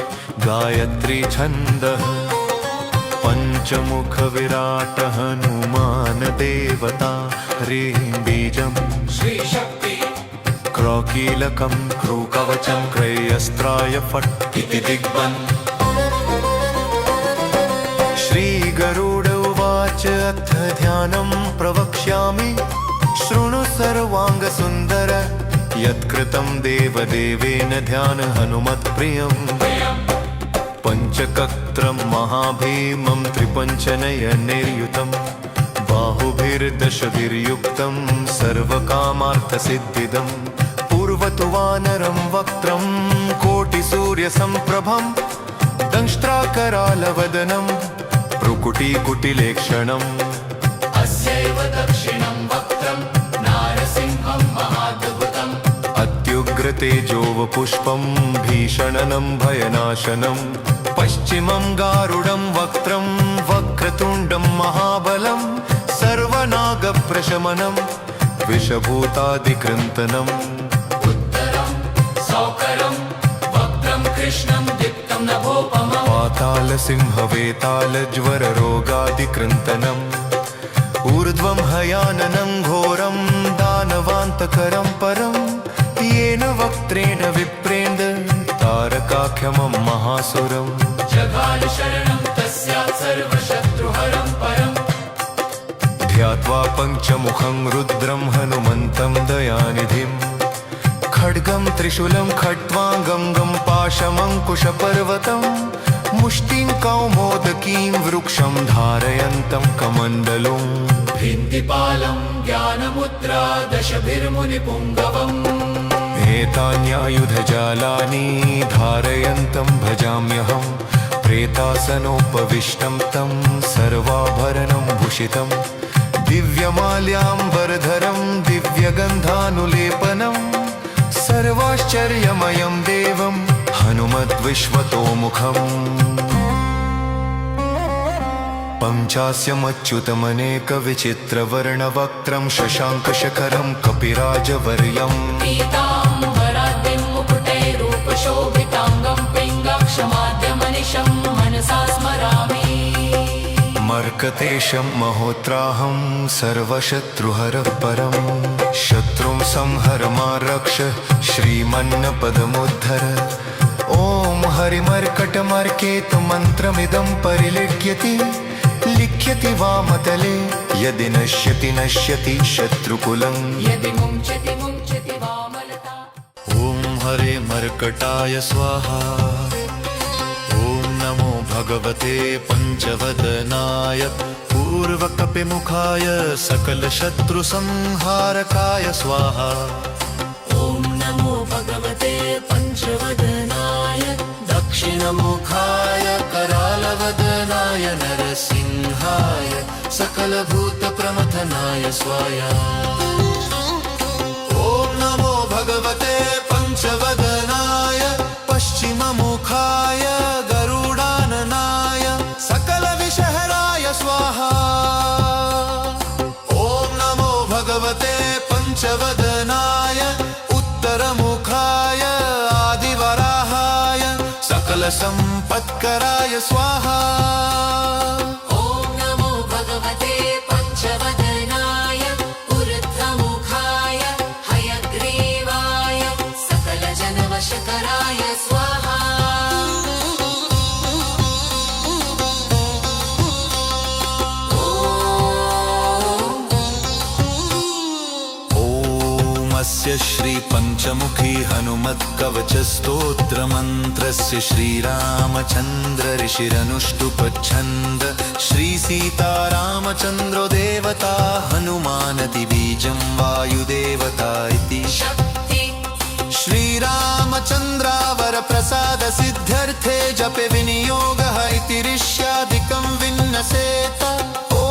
गायत्री छन्दः पंचमुख विराट हनुमान देवता ह्रीं बीजं श्री शक्ति क्रौकीलकं क्रूकवचं क्रयस्त्राय फट् इति दिग्बन् श्री गरुड उवाच अथ ध्यानं प्रवक्ष्यामि शृणु सर्वांग सुंदर यत्कृतं देवदेवेन ध्यान हनुमत्प्रियं पंचकत्रं महाभीमं त्रिपञ्चनयनैर्युतं बाहुभिर्दशभिर्युक्तं सर्वकामार्थसिद्धिदं पूर्वतु वानरं वक्त्रं कोटिसूर्यसम्प्रभं दंष्ट्राकरालवदनं भ्रुकुटीकुटिलेक्षणम् अस्यैव दक्षिणं वक्त्रं नारसिंहं महाद्भुतम् अत्युग्रतेजोवपुष्पं भीषणनं भयनाशनं पश्चिमं गारुडं वक्त्रं वक्रतुण्डं महाबलं सर्वनागप्रशमनं विषभूतादिकृन्तनम् उत्तरं सौकरं वक्त्रं कृष्णं दीप्तं नभोपमं पातालसिंहवेतालज्वररोगादिकृन्तनम् ऊर्ध्वं हयाननं घोरं दानवान्तकरं परं येन वक्त्रेण विप्रेन्द्र तारकाख्यमं महासुरं जगाल शरणं तस्यात् सर्वशत्रुहरं परं ध्यात्वा पञ्चमुखं रुद्रं हनुमन्तं दयानिधिं खड्गं त्रिशूलं खट्वाङ्गं गं पाशमङ्कुशपर्वतं मुष्टिं कौमोदकीं वृक्षं धारयन्तं कमण्डलुं भिन्दिपालं ज्ञानमुद्रा दशभिर्मुनिपुङ्गवम् एतान्यायुधजालानि धारयन्तं भजाम्यहं प्रेतासनोपविष्टं तं सर्वाभरणं भूषितं दिव्यमाल्याम्बरधरं दिव्यगन्धानुलेपनं सर्वाश्चर्यमयं देवं हनुमद्विश्वतोमुखम् पञ्चास्यमच्युतमनेकविचित्रवर्णवक्त्रं शशाङ्कशखरं कपिराजवर्यम् पीताम्बराद्रिं मुकुटैरूपशोभिताङ्गं पिङ्गाक्षमाद्यमनिशं मनसा स्मरामि मर्कतेशं महोत्राहं सर्वशत्रुहरः परं शत्रुं संहर मा रक्ष श्रीमन्नपदमुद्धर ॐ हरिमर्कटमर्केतुमन्त्रमिदं परिलिख्यति लिख्यति वामतले यदि नश्यति नश्यति शत्रुकुलं यदि मुञ्चति मुञ्चति वामलता ॐ हरे मर्कटाय स्वाहा ॐ नमो भगवते पञ्चवदनाय पूर्वकपिमुखाय सकलशत्रुसंहारकाय स्वाहा ॐ नमो भगवते पञ्चवदनाय दक्षिणमुखाय करालवदनाय नरसिंहाय सकलभूतप्रमथनाय स्वाहा ॐ नमो भगवते पञ्चवदनाय पश्चिममुखाय गरुडाननाय सकलविषहराय स्वाहा ॐ नमो भगवते पञ्चवदनाय उत्तरमुखाय आदिवराहाय सकलसम्पत्कराय स्वाहा ॐ नमो भगवते स्वाहास्य श्रीपञ्चमुखी हनुमत्कवचस्तोत्रमन्त्रस्य श्रीरामचन्द्र ऋषिरनुष्टुप्छन्द श्रीसीतारामचन्द्रो देवता हनुमानदिबीजं वायुदेवता इति शक्ति श्रीरामचन्द्रावरप्रसाद सिद्ध्यर्थे जपे विनियोगः इति ऋष्यादिकं विन्नसेत ॐ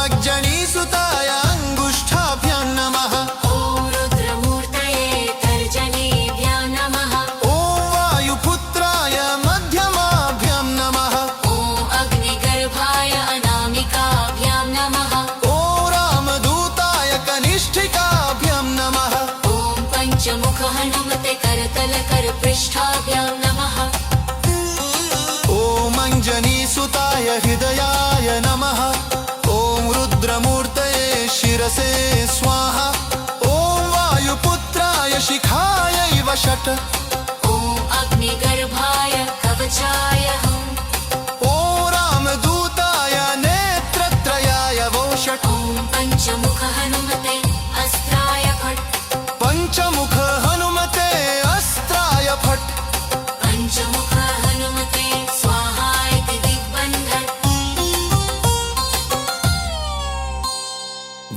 अग्जनीसुताय अङ्गुष्ठाभ्यां नमः ॐ रुद्रमूर्तये तर्जनीभ्यां नमः ॐ वायुपुत्राय मध्यमाभ्यां नमः ॐ अग्निगर्भाय अनामिकाभ्यां नमः ॐ रामदूताय कनिष्ठिकाभ्यां नमः ॐ पञ्चमुख हनुमते करतलकरपृष्ठाभ्यां नमः ॐ अञ्जनीसुताय हृदयाय नमः ॐ रुद्रमूर्तये शिरसे स्वाहा ॐ वायुपुत्राय शिखायै वषट् ॐ अग्निगर्भाय कवचाय हुम् ॐ रामदूताय नेत्रत्रयाय वोषट् ॐ पञ्चमुख हनुमते अस्त्राय फट् पञ्चमुख हनुमते अस्त्राय फट् पञ्चमुख हनुमते स्वाहा इति दिग्बन्धन्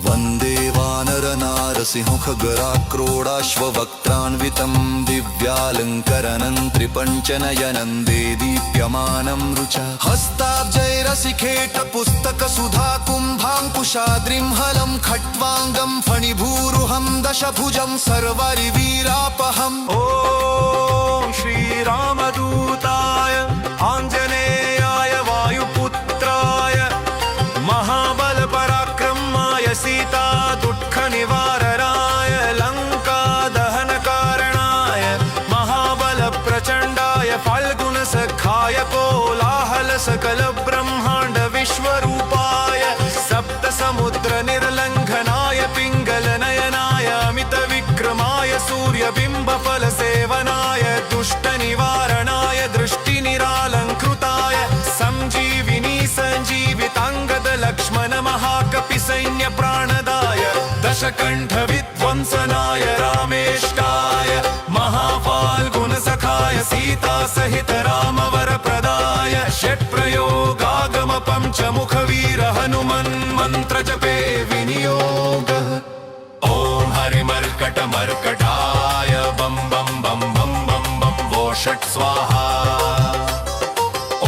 वन्दे वानरनारसिंहखगराक्रोडाश्ववक्त्रान्वितं दिव्यालङ्करनं त्रिपञ्चनयनं देदीप्यमानं रुच हस्ताब्जैरसिखेटपुस्तकसुधाकुम्भाङ्कुशाद्रिं हलं खट्वाङ्गं फणिभूरुहं दशभुजं सर्वरिवीरापहम् ॐ श्रीरामदूताय आञ्जनेयाय वायुपुत्राय महाबलपराक्रमाय सीता दुःखनिवारणाय लङ्कादहनकारणाय महाबलप्रचण्डाय फाल्गुनसखाय कोलाहलसकलब्रह्माण्ड विश्वरूपाय सप्तसमुद्रनिर्लङ्घनाय पिङ्गलनयनाय अमितविक्रमाय सूर्यबिम्बफलसेवनाय दुष्टनिवारणाय दृष्टिनिरालङ्कृताय सञ्जीविनी सञ्जीविताङ्गद लक्ष्मण महाकपिसैन्यप्राणदाय दशकण्ठविध्वंसनाय रामेष्टाय महाफाल्गुनसखाय सीतासहित रामवरप्रदाय षट्प्रयोगागम पञ्चमुखवीर हनुमन्मन्त्रजपे विनियोगः ॐ हरिमर्कटमर्कटाय बं बं बं बं बं बं वो षट् स्वाहा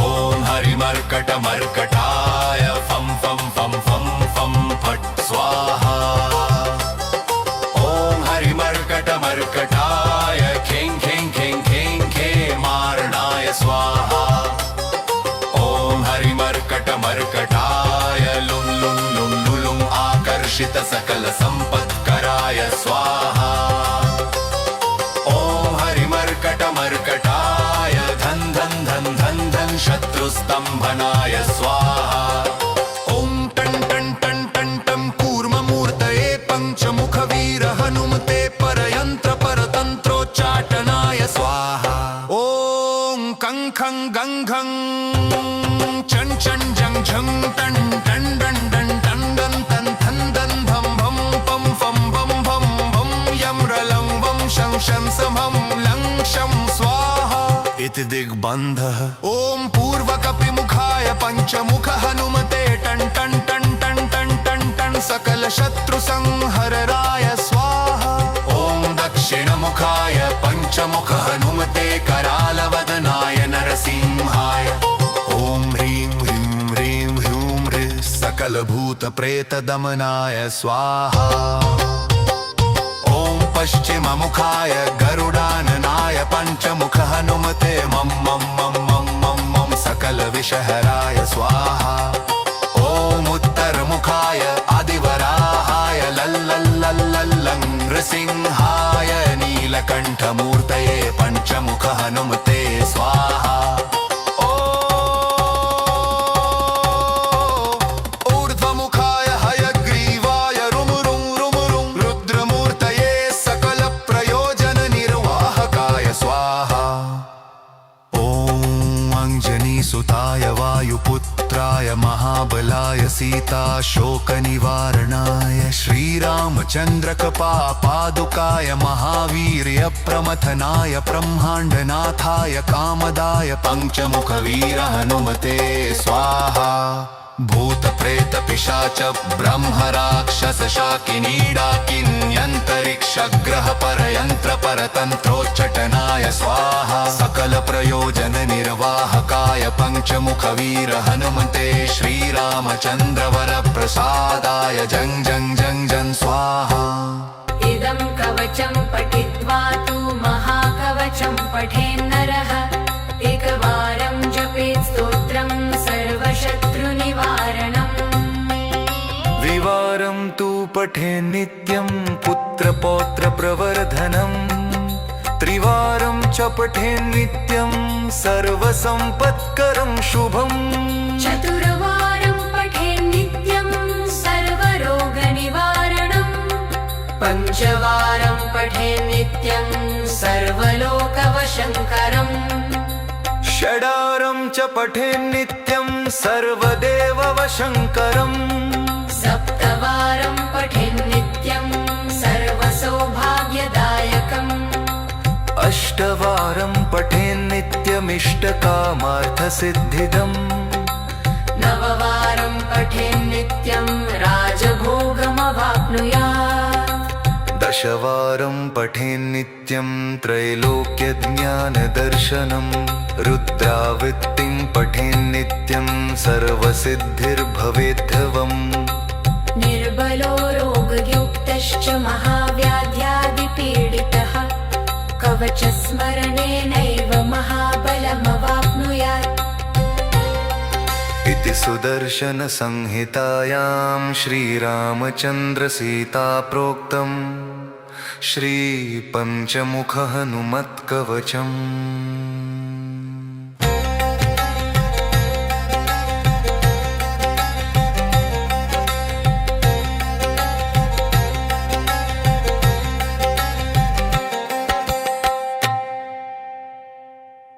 ॐ हरिमर्कटमर्कटाय फं फं फं फं फं फट् स्वाहा ॐ हरिमर्कटमर्कटाय खें खें खें खें खेमारणाय स्वाहा ॐ हरिमर्कटमर्कटाय लुं लुं लुं लुलुं आकर्षित सकल सम्पत्कराय स्वाहा ॐ हरिमर्कटमर्कटाय धन धन धन धन धन शत्रुस्तम्भनाय स्वाहा ॐ टन् टन् टन् टन् टं कूर्ममूर्तये पञ्चमुखवीर हनुमते परयन्त्र परतन्त्रोच्चाटनाय स्वाहा ॐ कं खं गं घं चं चं जं झं टन् टन् डन् डन् टन् डन् तन् थन् दन् भं भं पं फं भं भं भं यं रलं वं शं शं समं लं शं स्वाहा इति दिग्बन्धः ॐ पूर्वकपिमुखाय पञ्चमुख हनुमते टन् टन् टन् टन् टन् टन् टन् सकलशत्रुसंहरणाय स्वाहा ॐ दक्षिणमुखाय पञ्चमुख हनुमते करालवदनाय नरसिंहाय ॐ ह्रीं ह्रीं ह्रीं ह्रूं ह्रीं सकलभूतप्रेतदमनाय स्वाहा ॐ पश्चिममुखाय गरुडाननाय पञ्चमुख हनुमते मं मं मं मं मं मं सकलविषहराय स्वाहा ॐ उत्तरमुखाय आदिवराहाय लल्लल्लल्लल्लं नृसिंहाय नीलकण्ठमूर्तये पञ्चमुख हनुमते स्वाहा ऊर्ध्वमुखाय हयग्रीवाय रुमुरुं रुमुरुं रुद्रमूर्तये सकलप्रयोजननिर्वाहकाय स्वाहा ॐ अञ्जनीसुताय वायुपुत्राय महावीर्यप्रमथनाय महाबलाय सीताशोकनिवारणाय श्रीरामचन्द्रकपापादुकाय महावीर्यप्रमथनाय ब्रह्माण्डनाथाय कामदाय पञ्चमुखवीर हनुमते स्वाहा भूतप्रेत पिशाच ब्रह्म राक्षस शाकिनी डाकिन्यन्तरिक्ष ग्रह परयन्त्र परतन्त्रोच्चाटनाय स्वाहा सकल प्रयोजन निर्वाहकाय पञ्चमुखवीर हनुमते श्रीरामचन्द्र वर प्रसादाय जं जं जं जं स्वाहा इदं कवचं पठित्वा तु महाकवचं पठेन्नरः एकवारं जपेत् स्तोत्रं सर्वशत्रुनिवारणम् द्विवारं तु पठेन् नित्यं पुत्रपौत्रप्रवर्धनम् त्रिवारं च पठेन् नित्यं सर्वसम्पत्करं शुभम् चतुर्वारं पठेन् नित्यं सर्वरोगनिवारणम् पञ्चवारं पठेन् नित्यं सर्वलोकवशङ्करम् षडारं च पठेन् नित्यं सर्वदेववशङ्करम् सप्तवारं पठेन् नित्यं सर्वसौभाग्यदायकम् अष्टवारं पठेन् नित्यमिष्टकामार्थसिद्धिदम् नववारं पठेन् नित्यं राजभोगमवाप्नुयात् दशवारं पठेन् नित्यं त्रैलोक्यज्ञानदर्शनम् रुद्रावृत्तिं पठेन् नित्यं सर्वसिद्धिर्भवेद्धवम् निर्बलो रोगयुक्तश्च महाव्याध्यादिपीडितः कवचस्मरणेनैव महाबलमवाप्नुयात् इति सुदर्शनसंहितायां श्रीरामचन्द्रसीताप्रोक्तम् श्रीपञ्चमुखहनुमत्कवचम्